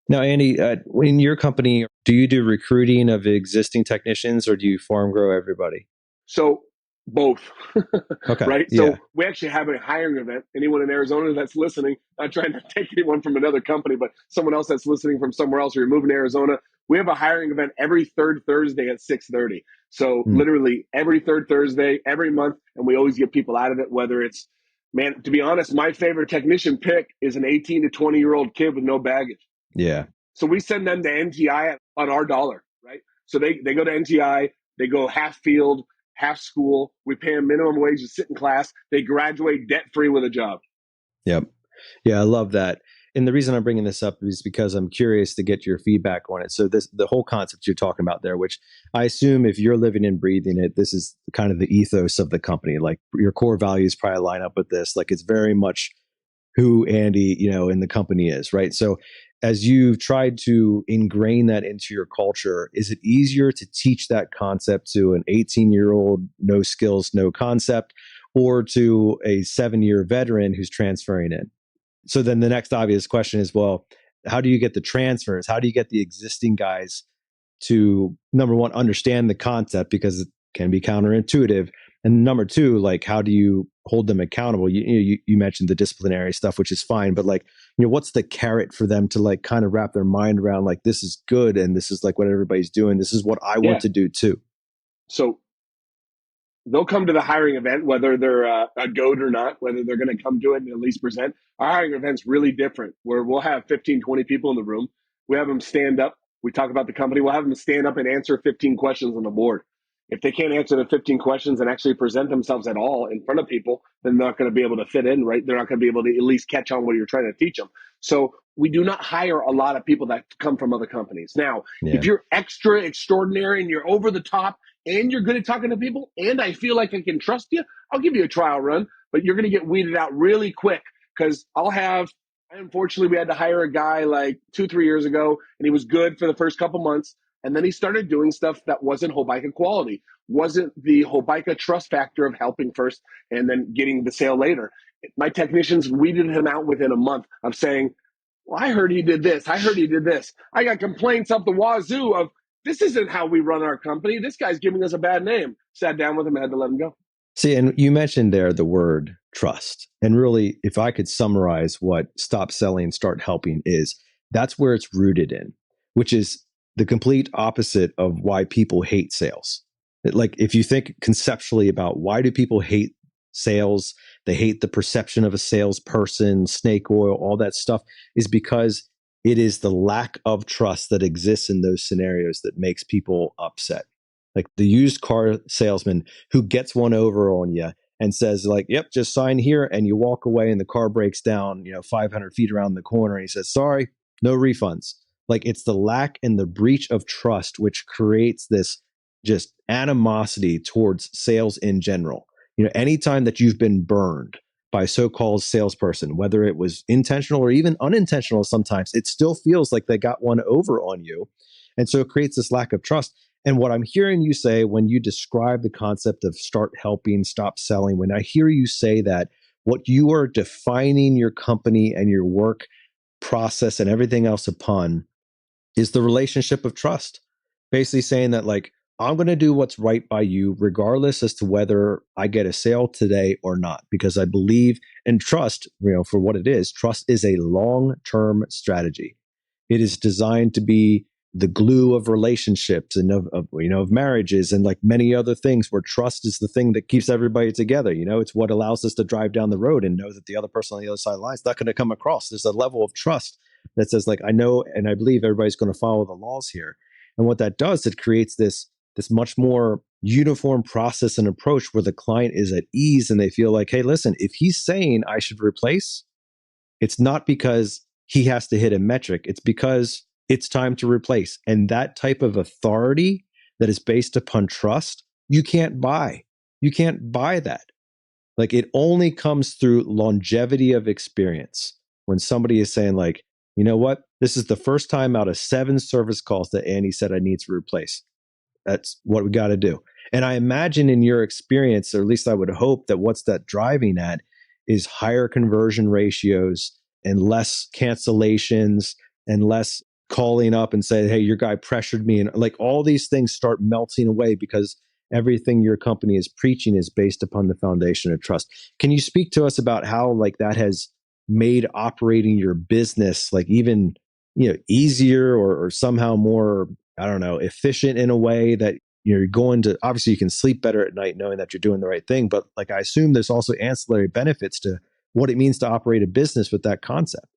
Now, Andy, in your company, do you do recruiting of existing technicians or do you farm grow everybody? So both. Okay. Right? So we actually have a hiring event. Anyone in Arizona that's listening, not trying to take anyone from another company, but someone else that's listening from somewhere else, or you're moving to Arizona, we have a hiring event every third Thursday at 6:30. So literally every third Thursday, every month, and we always get people out of it, whether it's, man, to be honest, my favorite technician pick is an 18 to 20-year-old kid with no baggage. Yeah. So we send them to NTI on our dollar, right? So they go to NTI, they go half field, half school. We pay them minimum wage to sit in class. They graduate debt-free with a job. Yep. Yeah, I love that. And the reason I'm bringing this up is because I'm curious to get your feedback on it. So the whole concept you're talking about there, which I assume if you're living and breathing it, this is kind of the ethos of the company. Like your core values probably line up with this. Like it's very much who Andy, in the company is, right? So as you've tried to ingrain that into your culture, is it easier to teach that concept to an 18-year-old, no skills, no concept, or to a 7-year veteran who's transferring in? So then the next obvious question is, well, how do you get the transfers? How do you get the existing guys to, number one, understand the concept, because it can be counterintuitive, and number two, like, how do you hold them accountable? You mentioned the disciplinary stuff, which is fine, but like, what's the carrot for them to like kind of wrap their mind around, like, this is good and this is like what everybody's doing. This is what I want to do too. So they'll come to the hiring event, whether they're a goat or not, whether they're going to come to it and at least present. Our hiring event's really different, where we'll have 15, 20 people in the room. We have them stand up. We talk about the company. We'll have them stand up and answer 15 questions on the board. If they can't answer the 15 questions and actually present themselves at all in front of people, then they're not going to be able to fit in, right? They're not going to be able to at least catch on what you're trying to teach them. So we do not hire a lot of people that come from other companies. Now, if you're extra extraordinary and you're over the top and you're good at talking to people and I feel like I can trust you, I'll give you a trial run, but you're going to get weeded out really quick, because unfortunately, we had to hire a guy like 2-3 years ago, and he was good for the first couple months. And then he started doing stuff that wasn't Hobaica quality, wasn't the Hobaica trust factor of helping first and then getting the sale later. My technicians weeded him out within a month of saying, well, I heard he did this. I heard he did this. I got complaints up the wazoo of, this isn't how we run our company. This guy's giving us a bad name. Sat down with him and had to let him go. See, and you mentioned there the word trust. And really, if I could summarize what stop selling, start helping is, that's where it's rooted in, which is the complete opposite of why people hate sales. Like, if you think conceptually about why do people hate sales, they hate the perception of a salesperson, snake oil, all that stuff, is because it is the lack of trust that exists in those scenarios that makes people upset. Like the used car salesman who gets one over on you and says like, yep, just sign here, and you walk away and the car breaks down, 500 feet around the corner, and he says, sorry, no refunds. Like, it's the lack and the breach of trust which creates this just animosity towards sales in general. Anytime that you've been burned by a so-called salesperson, whether it was intentional or even unintentional, sometimes it still feels like they got one over on you. And so it creates this lack of trust. And what I'm hearing you say when you describe the concept of start helping, stop selling, when I hear you say that, what you are defining your company and your work process and everything else upon is the relationship of trust. Basically saying that, like, I'm going to do what's right by you, regardless as to whether I get a sale today or not, because I believe in trust, for what it is. Trust is a long-term strategy. It is designed to be the glue of relationships and of marriages and like many other things, where trust is the thing that keeps everybody together. It's what allows us to drive down the road and know that the other person on the other side of the line is not going to come across. There's a level of trust that says, like, I know and I believe everybody's going to follow the laws here. And what that does, it creates this much more uniform process and approach where the client is at ease and they feel like, hey, listen, if he's saying I should replace, it's not because he has to hit a metric. It's because it's time to replace. And that type of authority that is based upon trust, you can't buy. You can't buy that. Like, it only comes through longevity of experience. When somebody is saying, like, you know what, this is the first time out of 7 service calls that Andy said I need to replace. That's what we got to do. And I imagine in your experience, or at least I would hope, that what's that driving at is higher conversion ratios and less cancellations and less calling up and say, hey, your guy pressured me. And like, all these things start melting away because everything your company is preaching is based upon the foundation of trust. Can you speak to us about how like that has made operating your business like even, easier or somehow more, I don't know, efficient in a way that you're going to, obviously you can sleep better at night knowing that you're doing the right thing, but like I assume there's also ancillary benefits to what it means to operate a business with that concept.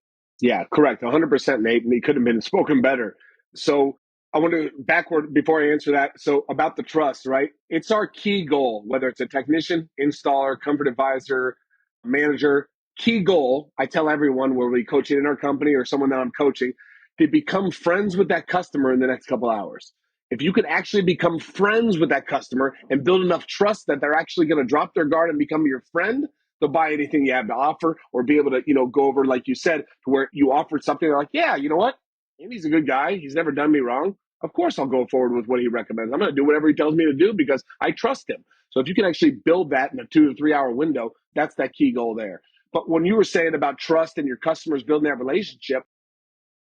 Yeah, correct. 100%, Nate. And he couldn't have been spoken better. So I want to backward before I answer that. So about the trust, right? It's our key goal, whether it's a technician, installer, comfort advisor, manager, key goal. I tell everyone where we coach it in our company or someone that I'm coaching to become friends with that customer in the next couple hours. If you could actually become friends with that customer and build enough trust that they're actually going to drop their guard and become your friend, they'll buy anything you have to offer, or be able to, go over, like you said, to where you offered something. They're like, yeah, you know what? Andy's a good guy. He's never done me wrong. Of course, I'll go forward with what he recommends. I'm going to do whatever he tells me to do because I trust him. So if you can actually build that in a 2 to 3 hour window, that's that key goal there. But when you were saying about trust and your customers building that relationship,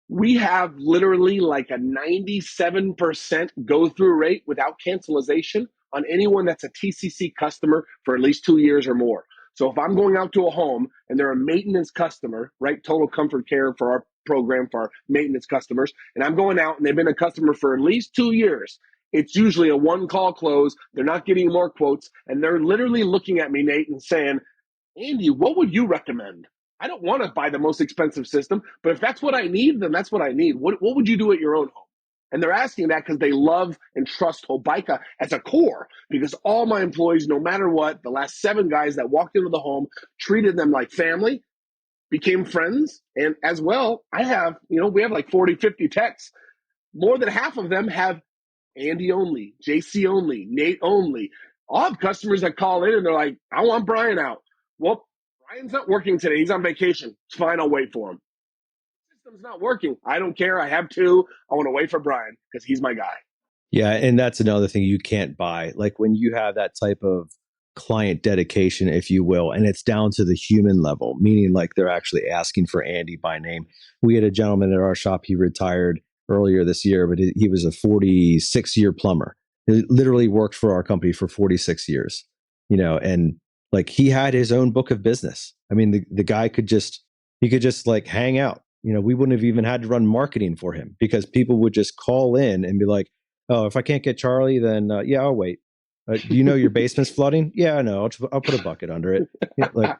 we have literally like a 97% go through rate without cancellation on anyone that's a TCC customer for at least 2 years or more. So if I'm going out to a home and they're a maintenance customer, right? Total Comfort Care for our program for our maintenance customers, and I'm going out and they've been a customer for at least 2 years, it's usually a 1-call close. They're not getting more quotes. And they're literally looking at me, Nate, and saying, Andy, what would you recommend? I don't want to buy the most expensive system, but if that's what I need, then that's what I need. What would you do at your own home? And they're asking that because they love and trust Hobaica as a core, because all my employees, no matter what, the last 7 guys that walked into the home, treated them like family, became friends. And as well, I have, we have like 40, 50 techs. More than half of them have Andy only, JC only, Nate only. I'll have customers that call in and they're like, I want Brian out. Well, Brian's not working today. He's on vacation. It's fine. I'll wait for him. The system's not working. I don't care. I have 2. I want to wait for Brian because he's my guy. Yeah. And that's another thing you can't buy. Like when you have that type of client dedication, if you will, and it's down to the human level, meaning like they're actually asking for Andy by name. We had a gentleman at our shop, he retired earlier this year, but he was a 46-year plumber. He literally worked for our company for 46 years, and like he had his own book of business. I mean, the guy could just like hang out. We wouldn't have even had to run marketing for him because people would just call in and be like, oh, if I can't get Charlie, then yeah, I'll wait. Do you know your basement's flooding? Yeah, I know. I'll put a bucket under it. Like,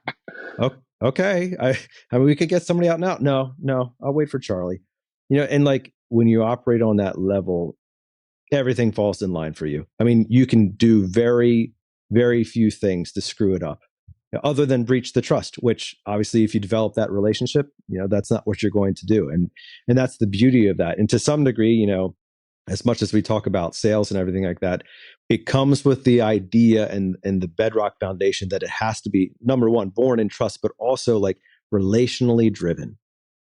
oh, okay. I mean, we could get somebody out now. No, I'll wait for Charlie. And like when you operate on that level, everything falls in line for you. I mean, you can do very, very few things to screw it up, other than breach the trust, which obviously if you develop that relationship, that's not what you're going to do. And that's the beauty of that. And to some degree, as much as we talk about sales and everything like that, it comes with the idea and the bedrock foundation that it has to be, number one, born in trust, but also like relationally driven,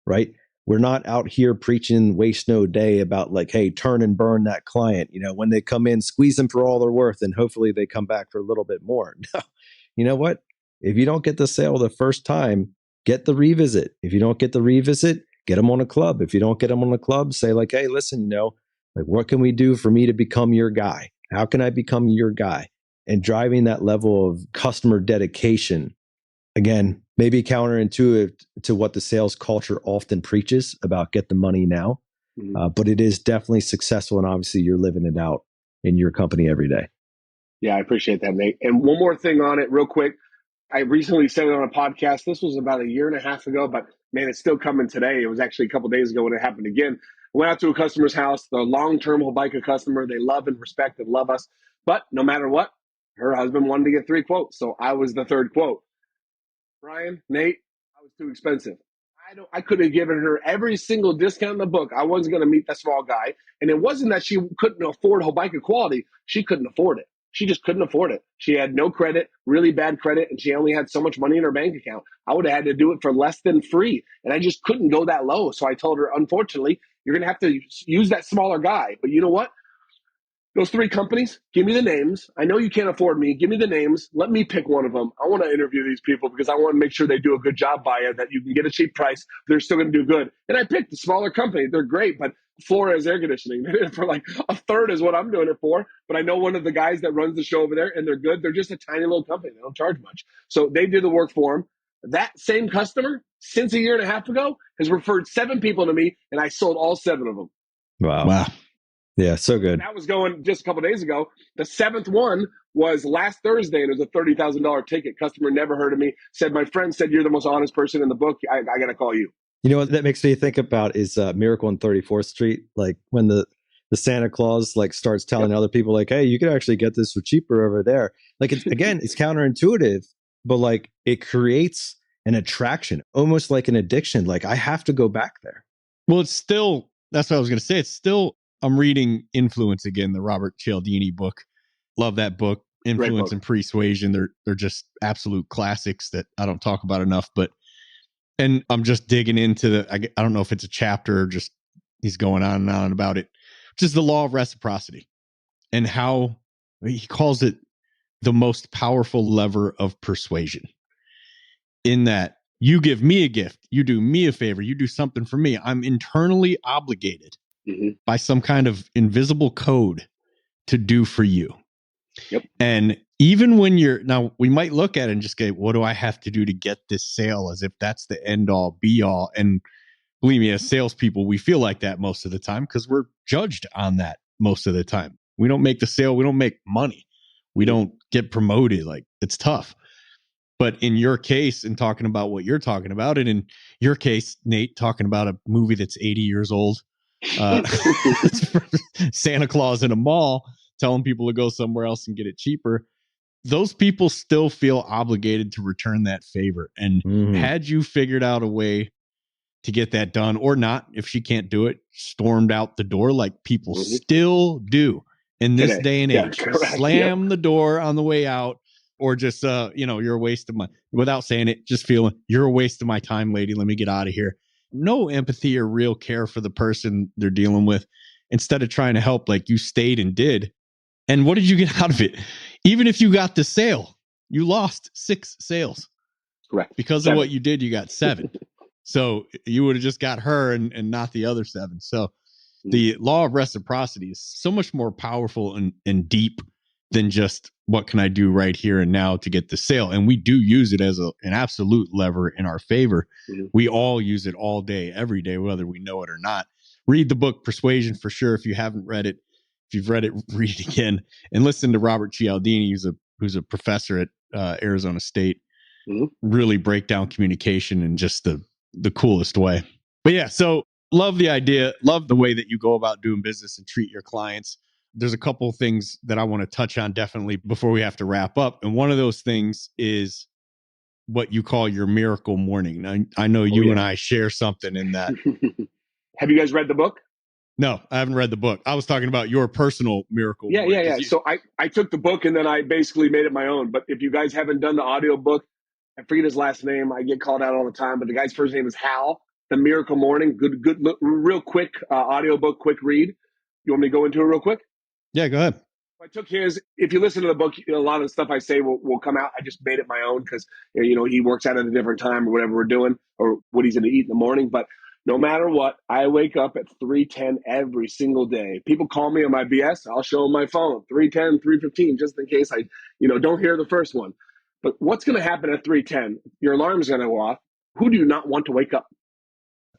right? We're not out here preaching waste no day about like, hey, turn and burn that client. When they come in, squeeze them for all they're worth, and hopefully they come back for a little bit more. No, you know what? If you don't get the sale the first time, get the revisit. If you don't get the revisit, get them on a club. If you don't get them on a club, say like, hey, listen, like, what can we do for me to become your guy? How can I become your guy? And driving that level of customer dedication, again, maybe counterintuitive to what the sales culture often preaches about get the money now. Mm-hmm. But it is definitely successful. And obviously you're living it out in your company every day. Yeah, I appreciate that, Nate. And one more thing on it real quick. I recently said it on a podcast. This was about 1.5 years ago, but man, it's still coming today. It was actually a couple of days ago when it happened again. I went out to a customer's house, the long-term Hobaica customer. They love and respect and love us. But no matter what, her husband wanted to get 3 quotes. So I was the 3rd quote. Brian, Nate, I was too expensive. I could have given her every single discount in the book. I wasn't going to meet that small guy. And it wasn't that she couldn't afford Hobaica quality. She couldn't afford it. She just couldn't afford it. She had no credit, really bad credit, and she only had so much money in her bank account. I would have had to do it for less than free. And I just couldn't go that low. So I told her, unfortunately, you're going to have to use that smaller guy. But you know what? Those 3 companies, give me the names. I know you can't afford me. Give me the names. Let me pick one of them. I want to interview these people because I want to make sure they do a good job by it, that you can get a cheap price. They're still going to do good. And I picked the smaller company. They're great, but Flores Air Conditioning, for like a third is what I'm doing it for. But I know one of the guys that runs the show over there, and they're good. They're just a tiny little company. They don't charge much. So they did the work for them. That same customer, since a year and a half ago, has referred 7 people to me, and I sold all 7 of them. Wow. Yeah, so good. That was going just a couple of days ago. The 7th one was last Thursday, and it was a $30,000 ticket. Customer never heard of me. Said, my friend said, you're the most honest person in the book. I got to call you. You know what that makes me think about is Miracle on 34th Street. Like when the Santa Claus like starts telling other people like, hey, you can actually get this for cheaper over there. Like, it's counterintuitive, but like it creates an attraction, almost like an addiction. Like I have to go back there. Well, it's still, that's what I was going to say. It's still, I'm reading Influence again, the Robert Cialdini book. Love that book, Influence and Persuasion. They're just absolute classics that I don't talk about enough. And I'm just digging into I don't know if it's a chapter or just he's going on and on about it, which is the law of reciprocity and how he calls it the most powerful lever of persuasion. In that you give me a gift, you do me a favor, you do something for me. I'm internally obligated by some kind of invisible code to do for you. Yep. And even when now we might look at it and just go, what do I have to do to get this sale, as if that's the end all be all. And believe me, as salespeople, we feel like that most of the time because we're judged on that most of the time. We don't make the sale. We don't make money. We don't get promoted. Like, it's tough. But in your case, and talking about what you're talking about, and in your case, Nate, talking about a movie that's 80 years old, Santa Claus in a mall, telling people to go somewhere else and get it cheaper. Those people still feel obligated to return that favor. And had you figured out a way to get that done or not, if she can't do it, stormed out the door like people still do in this day and age. Slam the door on the way out, or just, you're a waste of my, without saying it, just feeling you're a waste of my time, lady. Let me get out of here. No empathy or real care for the person they're dealing with. Instead of trying to help, like you stayed and did. And what did you get out of it? Even if you got the sale, you lost 6 sales. Correct. Because 7. Of what you did, you got 7. So you would have just got her and not the other 7. So the law of reciprocity is so much more powerful and deep than just what can I do right here and now to get the sale. And we do use it as an absolute lever in our favor. We all use it all day, every day, whether we know it or not. Read the book Persuasion for sure. If you haven't read it, if you've read it, read it again, and listen to Robert Cialdini, who's a professor at Arizona State. Really break down communication in just the coolest way. But yeah, so love the idea, love the way that you go about doing business and treat your clients. There's a couple of things that I want to touch on definitely before we have to wrap up. And one of those things is what you call your miracle morning. I know you and I share something in that. Have you guys read the book? No, I haven't read the book. I was talking about your personal miracle. Yeah. So I took the book and then I basically made it my own. But if you guys haven't done the audio book, I forget his last name. I get called out all the time, but the guy's first name is Hal. The Miracle Morning. Good, real quick audio book, quick read. You want me to go into it real quick? Yeah, go ahead. I took his. If you listen to the book, a lot of the stuff I say will come out. I just made it my own because he works out at a different time or whatever we're doing or what he's going to eat in the morning. But no matter what, I wake up at 3:10 every single day. People call me on my BS. I'll show them my phone, 3:10, 3:15, just in case I don't hear the first one. But what's going to happen at 3:10? Your alarm is going to go off. Who do you not want to wake up?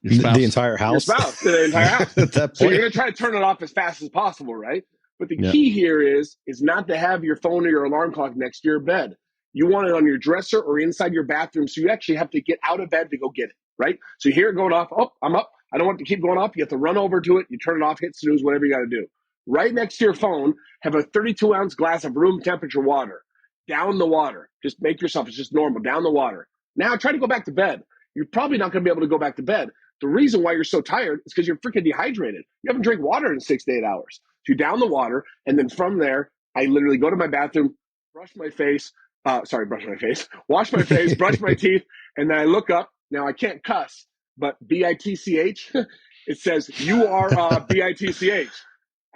Your spouse. The entire house. Your spouse. The entire house. At that point. So you're going to try to turn it off as fast as possible, right? But the key here is not to have your phone or your alarm clock next to your bed. You want it on your dresser or inside your bathroom, so you actually have to get out of bed to go get it, right? So you hear it going off. Oh, I'm up. I don't want it to keep going off. You have to run over to it. You turn it off, hit snooze, whatever you got to do. Right next to your phone, have a 32-ounce glass of room temperature water. Down the water. Just make yourself, it's just normal. Down the water. Now try to go back to bed. you're probably not going to be able to go back to bed. The reason why you're so tired is because you're freaking dehydrated. You haven't drank water in 6 to 8 hours. So you down the water, and then from there, I literally go to my bathroom, wash my face, brush my face, brush my teeth, and then I look up. Now, I can't cuss, but BITCH, it says, you are BITCH.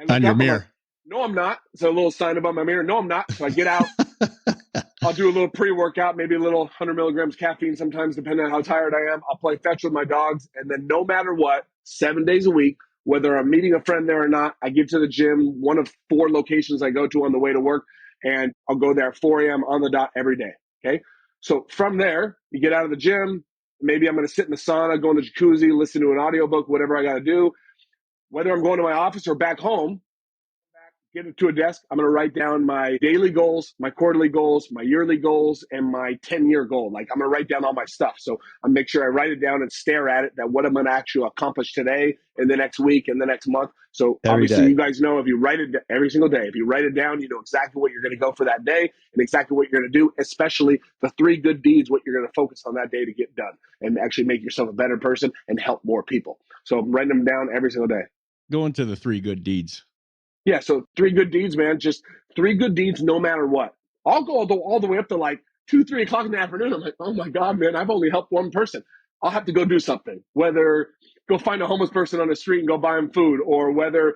On your mirror. Like, no, I'm not. It's a little sign above my mirror. No, I'm not. So I get out. I'll do a little pre-workout, maybe a little 100 milligrams caffeine sometimes, depending on how tired I am. I'll play fetch with my dogs. And then no matter what, 7 days a week, whether I'm meeting a friend there or not, I get to the gym, one of 4 locations I go to on the way to work, and I'll go there at 4 a.m. on the dot every day, okay? So from there, you get out of the gym, maybe I'm going to sit in the sauna, go in the jacuzzi, listen to an audiobook, whatever I got to do. Whether I'm going to my office or back home, get into a desk, I'm going to write down my daily goals, my quarterly goals, my yearly goals, and my 10-year goal. Like, I'm going to write down all my stuff. So I make sure I write it down and stare at it, that what I'm going to actually accomplish today and the next week and the next month. So obviously you guys know, if you write it every single day, if you write it down, you know exactly what you're going to go for that day and exactly what you're going to do, especially the 3 good deeds, what you're going to focus on that day to get done and actually make yourself a better person and help more people. So I'm writing them down every single day. Go into the 3 good deeds. Yeah, so 3 good deeds, man. Just 3 good deeds no matter what. I'll go all the way up to like 2, 3 o'clock in the afternoon. I'm like, oh my God, man, I've only helped one person. I'll have to go do something, whether go find a homeless person on the street and go buy them food, or whether,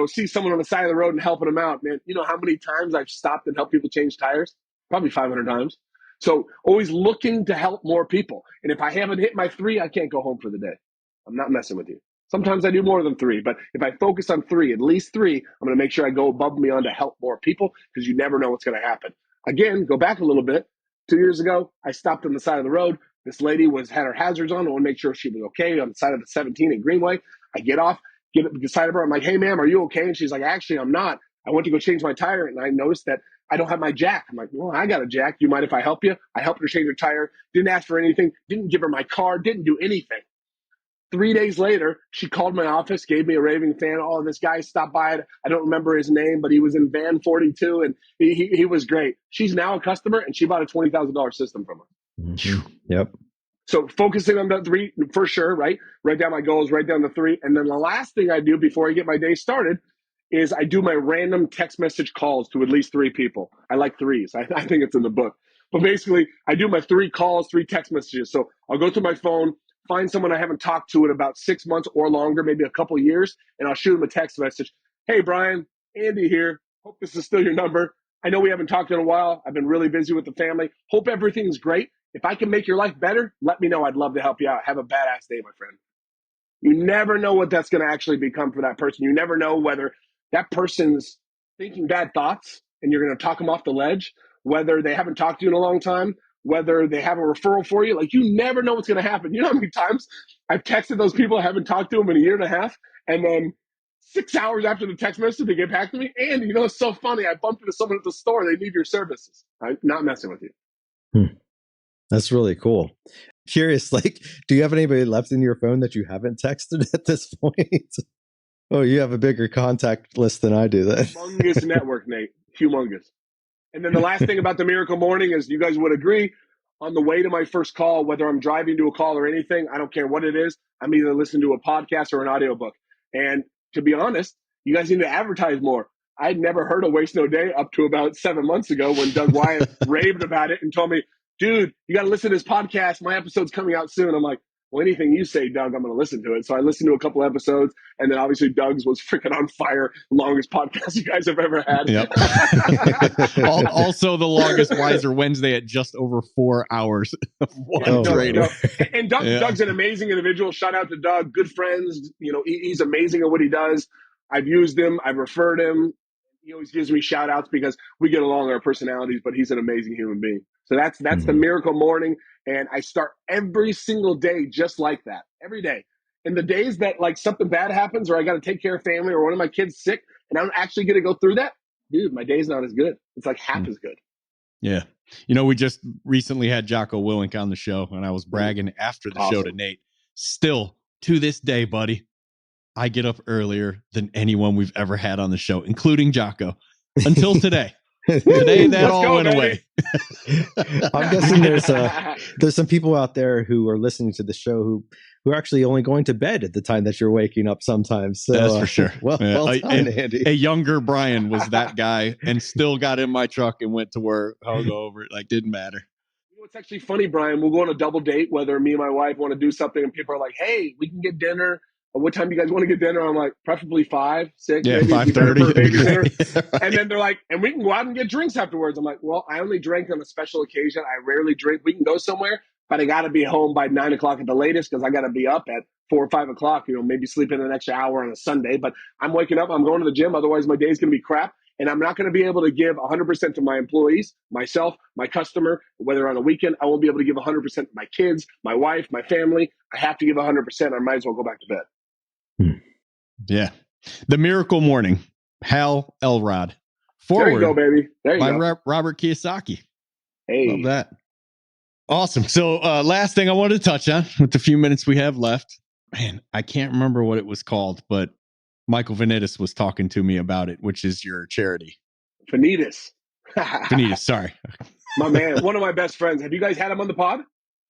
see someone on the side of the road and helping them out, man. You know how many times I've stopped and helped people change tires? Probably 500 times. So always looking to help more people. And if I haven't hit my 3, I can't go home for the day. I'm not messing with you. Sometimes I do more than 3, but if I focus on 3, at least 3, I'm going to make sure I go above and beyond to help more people, because you never know what's going to happen. Again, go back a little bit. 2 years ago, I stopped on the side of the road. This lady had her hazards on. I want to make sure she was okay on the side of the 17 in Greenway. I get off, get beside of her. I'm like, hey, ma'am, are you okay? And she's like, actually, I'm not. I went to go change my tire, and I noticed that I don't have my jack. I'm like, well, I got a jack. Do you mind if I help you? I helped her change her tire. Didn't ask for anything. Didn't give her my card. Didn't do anything. 3 days later, she called my office, gave me a raving fan. Oh, this guy stopped by. I don't remember his name, but he was in van 42, and he was great. She's now a customer, and she bought a $20,000 system from her. Mm-hmm. Yep. So focusing on the 3 for sure, right? Write down my goals, write down the 3. And then the last thing I do before I get my day started is I do my random text message calls to at least 3 people. I like 3s. I think it's in the book. But basically, I do my 3 calls, 3 text messages. So I'll go through my phone, find someone I haven't talked to in about 6 months or longer, maybe a couple years, and I'll shoot them a text message. Hey, Brian, Andy here. Hope this is still your number. I know we haven't talked in a while. I've been really busy with the family. Hope everything's great. If I can make your life better, let me know. I'd love to help you out. Have a badass day, my friend. You never know what that's going to actually become for that person. You never know whether that person's thinking bad thoughts and you're going to talk them off the ledge, whether they haven't talked to you in a long time, whether they have a referral for you. Like, you never know what's going to happen. You know how many times I've texted those people I haven't talked to them in a year and a half, and then 6 hours after the text message, they get back to me. And it's so funny. I bumped into someone at the store. They need your services. I'm not messing with you. That's really cool. Curious, do you have anybody left in your phone that you haven't texted at this point? Oh, you have a bigger contact list than I do then. Humongous network, Nate. Humongous. And then the last thing about the Miracle Morning is, you guys would agree, on the way to my first call, whether I'm driving to a call or anything, I don't care what it is, I'm either listening to a podcast or an audiobook. And to be honest, you guys need to advertise more. I'd never heard of Waste No Day up to about 7 months ago when Doug Wyatt raved about it and told me, dude, you got to listen to this podcast. My episode's coming out soon. I'm like, well, anything you say, Doug, I'm going to listen to it. So I listened to a couple episodes, and then obviously Doug's was freaking on fire. Longest podcast you guys have ever had. Yep. Also the longest Wiser Wednesday at just over 4 hours of one trading. And Doug's an amazing individual. Shout out to Doug. Good friends. He's amazing at what he does. I've used him. I've referred him. He always gives me shout outs because we get along in our personalities, but he's an amazing human being. So that's the Miracle Morning. And I start every single day just like that, every day. And the days that something bad happens, or I got to take care of family, or one of my kids sick, and I'm actually going to go through that, dude, my day's not as good. It's like half as good. Yeah. We just recently had Jocko Willink on the show, and I was bragging after the show to Nate. Still, to this day, buddy, I get up earlier than anyone we've ever had on the show, including Jocko, until today. Today that all went away. I'm guessing there's some people out there who are listening to the show who are actually only going to bed at the time that you're waking up sometimes. So, that's for sure. Well done, Andy. A younger Brian was that guy and still got in my truck and went to work. I'll go over it. Like, didn't matter. You know, it's actually funny, Brian. We'll go on a double date, whether me and my wife want to do something and people are like, hey, we can get dinner. What time do you guys want to get dinner? I'm like, preferably 5, 6, yeah, maybe 5:30. And then they're like, and we can go out and get drinks afterwards. I'm like, well, I only drink on a special occasion. I rarely drink. We can go somewhere, but I got to be home by 9 o'clock at the latest because I got to be up at 4 or 5 o'clock, maybe sleep in an extra hour on a Sunday. But I'm waking up, I'm going to the gym. Otherwise, my day's going to be crap. And I'm not going to be able to give 100% to my employees, myself, my customer, whether on a weekend. I won't be able to give 100% to my kids, my wife, my family. I have to give 100%. I might as well go back to bed. Yeah. The Miracle Morning, Hal Elrod. Forward. There you go, baby. There you go. Robert Kiyosaki. Hey. Love that. Awesome. So last thing I wanted to touch on with the few minutes we have left. Man, I can't remember what it was called, but Michael Vanitas was talking to me about it, which is your charity. Vanitas, sorry. My man, one of my best friends. Have you guys had him on the pod?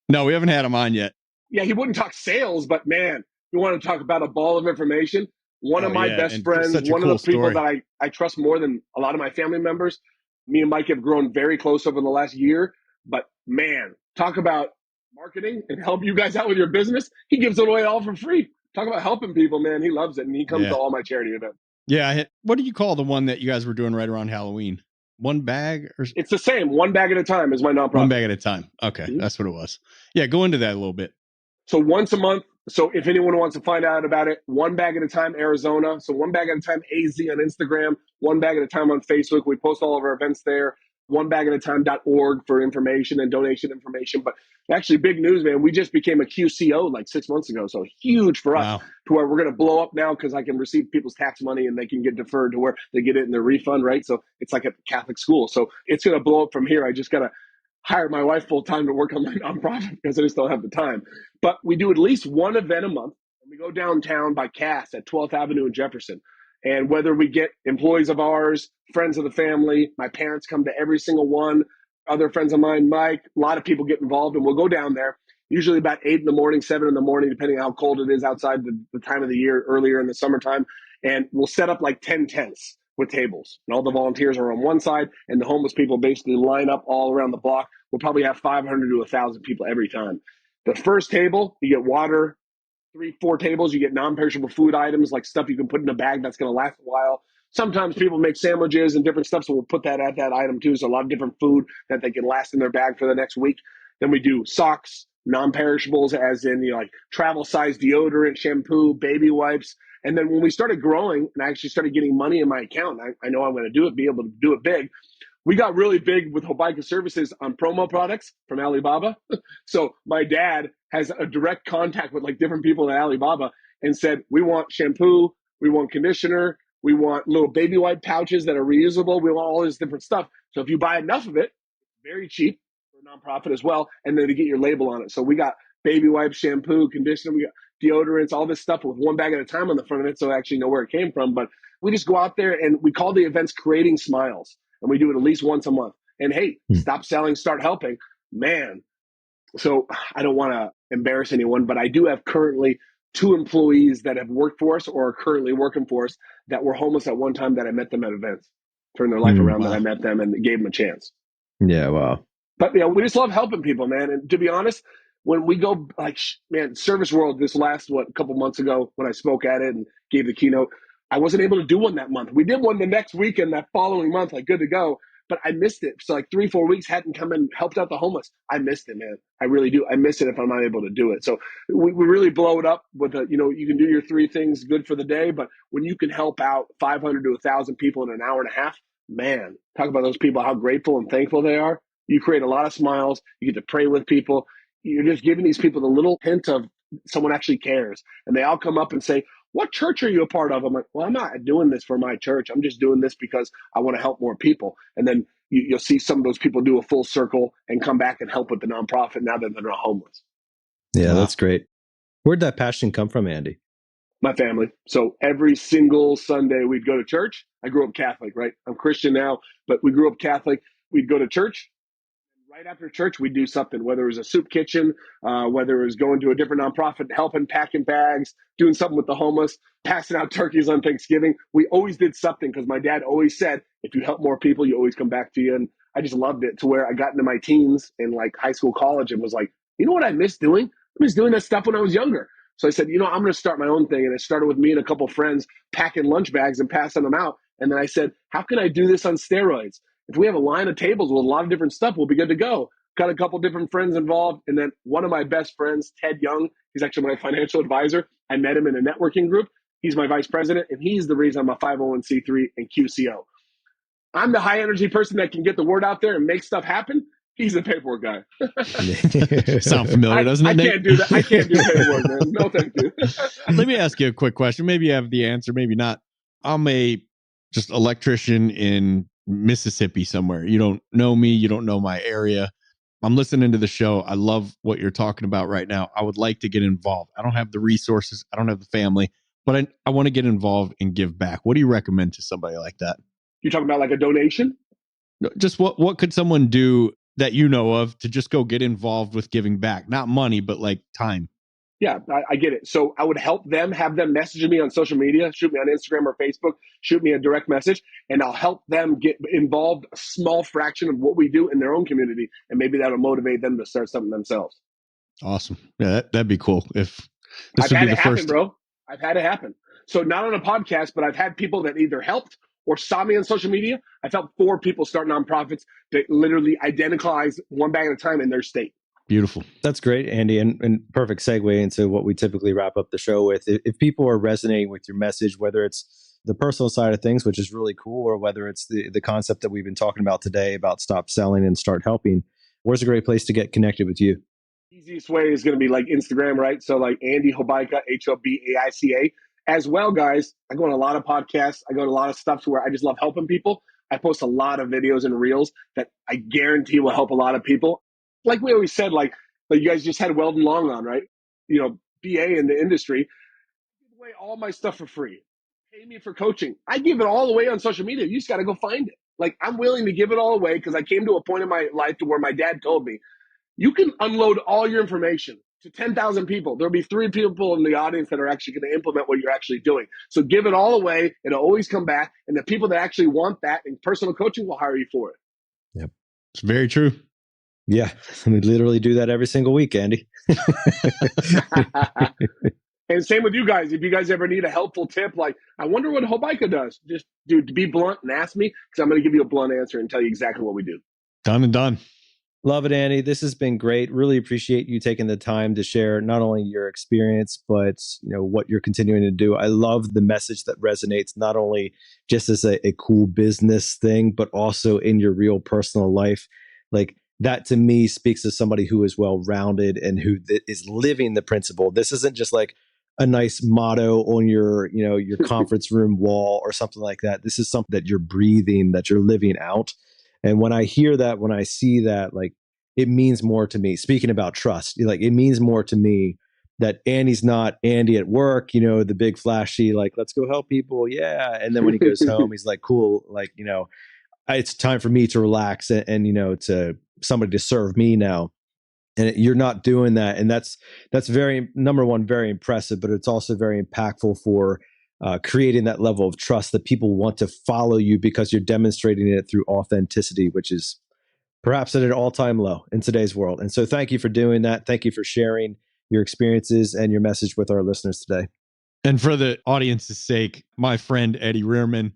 No, we haven't had him on yet. Yeah, he wouldn't talk sales, but man, you want to talk about a ball of information. One of my best friends, one of the people that I trust more than a lot of my family members. Me and Mike have grown very close over the last year. But man, talk about marketing and help you guys out with your business. He gives it away all for free. Talk about helping people, man. He loves it. And he comes to all my charity events. Yeah. What do you call the one that you guys were doing right around Halloween? One bag? It's the same. One bag at a time is my nonprofit. One bag at a time. Okay. Mm-hmm. That's what it was. Yeah. Go into that a little bit. So once a month. So if anyone wants to find out about it, One Bag at a Time, Arizona. So One Bag at a Time, AZ on Instagram, One Bag at a Time on Facebook. We post all of our events there. OneBagAtAtime.org for information and donation information. But actually, big news, man. We just became a QCO like 6 months ago. So huge for us to where we're going to blow up now because I can receive people's tax money and they can get deferred to where they get it in their refund, right? So it's like a Catholic school. So it's going to blow up from here. I just got to hire my wife full time to work on my nonprofit because I just don't have the time. But we do at least one event a month. And we go downtown by Cass at 12th Avenue in Jefferson. And whether we get employees of ours, friends of the family, my parents come to every single one, other friends of mine, Mike, a lot of people get involved, and we'll go down there, usually about 8 in the morning, 7 in the morning, depending on how cold it is outside the time of the year, earlier in the summertime. And we'll set up like 10 tents with tables. And all the volunteers are on one side, and the homeless people basically line up all around the block. We'll probably have 500 to 1,000 people every time. The first table, you get water. 3-4 tables, you get non-perishable food items, like stuff you can put in a bag that's going to last a while. Sometimes people make sandwiches and different stuff, so we'll put that at that item too. So a lot of different food that they can last in their bag for the next week. Then we do socks, non-perishables, as in like travel-size deodorant, shampoo, baby wipes. And then when we started growing and I actually started getting money in my account, I know I'm going to be able to do it big. We got really big with Hobaica services on promo products from Alibaba. So my dad has a direct contact with like different people at Alibaba and said, we want shampoo, we want conditioner, we want little baby wipe pouches that are reusable. We want all this different stuff. So if you buy enough of it, it's very cheap for a nonprofit as well. And then to get your label on it. So we got baby wipes, shampoo, conditioner, we got deodorants, all this stuff with one bag at a time on the front of it. So I actually know where it came from. But we just go out there and we call the events Creating Smiles. And we do it at least once a month. And hey, stop selling, start helping. Man, so I don't want to embarrass anyone, but I do have currently 2 employees that have worked for us or are currently working for us that were homeless at one time that I met them at events. Turned their life around that I met them and gave them a chance. Yeah, wow. But yeah, we just love helping people, man. And to be honest, when we go, like, man, Service World this last, a couple months ago when I spoke at it and gave the keynote, I wasn't able to do one that month. We did one the next week and that following month, like good to go, but I missed it. So like 3-4 weeks hadn't come and helped out the homeless. I missed it, man. I really do. I miss it if I'm not able to do it. So we really blow it up with you can do your 3 things good for the day, but when you can help out 500 to 1,000 people in an hour and a half, man, talk about those people, how grateful and thankful they are. You create a lot of smiles. You get to pray with people. You're just giving these people the little hint of someone actually cares. And they all come up and say, what church are you a part of? I'm like, well, I'm not doing this for my church. I'm just doing this because I want to help more people. And then you'll see some of those people do a full circle and come back and help with the nonprofit now that they're not homeless. Yeah, That's great. Where'd that passion come from, Andy? My family. So every single Sunday we'd go to church. I grew up Catholic, right? I'm Christian now, but we grew up Catholic. We'd go to church. Right after church, we'd do something, whether it was a soup kitchen, whether it was going to a different nonprofit, helping packing bags, doing something with the homeless, passing out turkeys on Thanksgiving. We always did something because my dad always said, if you help more people, you always come back to you. And I just loved it to where I got into my teens and like high school, college, and was like, you know what I miss doing? I miss doing that stuff when I was younger. So I said, I'm going to start my own thing. And it started with me and a couple of friends packing lunch bags and passing them out. And then I said, how can I do this on steroids? If we have a line of tables with a lot of different stuff, we'll be good to go. Got a couple different friends involved. And then one of my best friends, Ted Young, he's actually my financial advisor. I met him in a networking group. He's my vice president, and he's the reason I'm a 501c3 and QCO. I'm the high energy person that can get the word out there and make stuff happen. He's the paperwork guy. Sound familiar, doesn't it, I Nate? can't do that. I can't do paperwork, man. No, thank you. Let me ask you a quick question. Maybe you have the answer, maybe not. I'm a just electrician in Mississippi somewhere. You don't know me. You don't know my area. I'm listening to the show. I love what you're talking about right now. I would like to get involved. I don't have the resources. I don't have the family, but I want to get involved and give back. What do you recommend to somebody like that? You're talking about like a donation? Just what could someone do that you know of to just go get involved with giving back? Not money, but like time. Yeah, I get it. So I would help them, have them message me on social media, shoot me on Instagram or Facebook, shoot me a direct message, and I'll help them get involved a small fraction of what we do in their own community. And maybe that'll motivate them to start something themselves. Awesome. Yeah, that'd be cool. If this I've would had be it the happen, first, bro. I've had it happen. So not on a podcast, but I've had people that either helped or saw me on social media. I've helped 4 people start nonprofits that literally identifies one bag at a time in their state. Beautiful. That's great, Andy, and perfect segue into what we typically wrap up the show with. If people are resonating with your message, whether it's the personal side of things, which is really cool, or whether it's the concept that we've been talking about today about stop selling and start helping, where's a great place to get connected with you? Easiest way is going to be like Instagram, right? So like Andy Hobaica, Hobaica. As well, guys, I go on a lot of podcasts. I go to a lot of stuff where I just love helping people. I post a lot of videos and reels that I guarantee will help a lot of people. Like we always said, like you guys just had Weldon Long on, right? BA in the industry. I give away all my stuff for free. Pay me for coaching. I give it all away on social media. You just got to go find it. Like I'm willing to give it all away because I came to a point in my life to where my dad told me, you can unload all your information to 10,000 people. There'll be 3 people in the audience that are actually going to implement what you're actually doing. So give it all away. It'll always come back. And the people that actually want that in personal coaching will hire you for it. Yep. It's very true. Yeah. We literally do that every single week, Andy. And same with you guys. If you guys ever need a helpful tip, like, I wonder what Hobaica does. Just, dude, be blunt and ask me because I'm going to give you a blunt answer and tell you exactly what we do. Done and done. Love it, Andy. This has been great. Really appreciate you taking the time to share not only your experience, but what you're continuing to do. I love the message that resonates not only just as a cool business thing, but also in your real personal life. Like that to me speaks to somebody who is well-rounded and who is living the principle. This isn't just like a nice motto on your conference room wall or something like that. This is something that you're breathing, that you're living out. And when I hear that, when I see that, like it means more to me. Speaking about trust, like it means more to me that Andy's not Andy at work, the big flashy, like, let's go help people. Yeah. And then when he goes home, he's like, cool. Like, it's time for me to relax and to somebody to serve me now. And you're not doing that. And that's very, number one, very impressive, but it's also very impactful for creating that level of trust that people want to follow you because you're demonstrating it through authenticity, which is perhaps at an all-time low in today's world. And so thank you for doing that. Thank you for sharing your experiences and your message with our listeners today. And for the audience's sake, my friend Eddie Rearman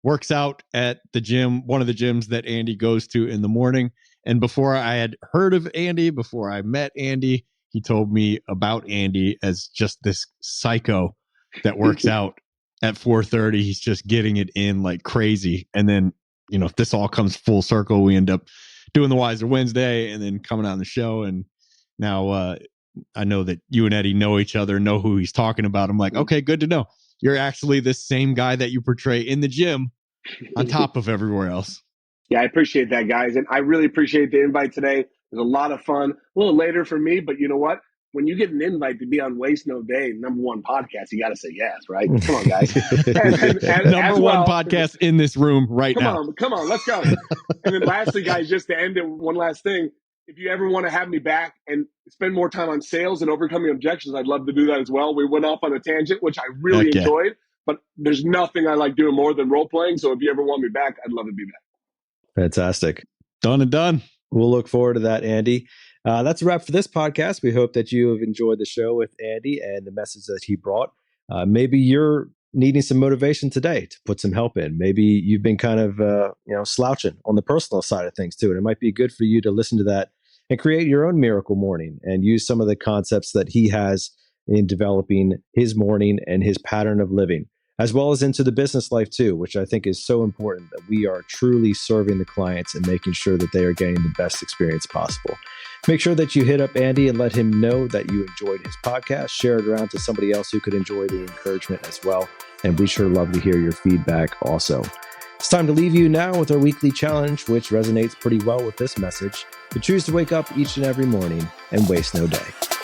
works out at the gym, one of the gyms that Andy goes to in the morning. And before I had heard of Andy, before I met Andy, he told me about Andy as just this psycho that works out at 4:30. He's just getting it in like crazy. And then, if this all comes full circle, we end up doing the Wiser Wednesday and then coming on the show. And now I know that you and Eddie know each other, know who he's talking about. I'm like, okay, good to know. You're actually the same guy that you portray in the gym on top of everywhere else. Yeah, I appreciate that, guys. And I really appreciate the invite today. It was a lot of fun. A little later for me, but you know what? when you get an invite to be on Waste No Day, #1 podcast, you got to say yes, right? Come on, guys. and #1 podcast in this room right now. Come on, let's go. And then lastly, guys, just to end it, one last thing. If you ever want to have me back and spend more time on sales and overcoming objections, I'd love to do that as well. We went off on a tangent, which I really enjoyed, but there's nothing I like doing more than role playing. So if you ever want me back, I'd love to be back. Fantastic. Done and done. We'll look forward to that, Andy. That's a wrap for this podcast. We hope that you have enjoyed the show with Andy and the message that he brought. Maybe you're needing some motivation today to put some help in. Maybe you've been kind of slouching on the personal side of things too. And it might be good for you to listen to that and create your own miracle morning and use some of the concepts that he has in developing his morning and his pattern of living, as well as into the business life too, which I think is so important that we are truly serving the clients and making sure that they are getting the best experience possible. Make sure that you hit up Andy and let him know that you enjoyed his podcast. Share it around to somebody else who could enjoy the encouragement as well. And we sure love to hear your feedback also. It's time to leave you now with our weekly challenge, which resonates pretty well with this message. To choose to wake up each and every morning and waste no day.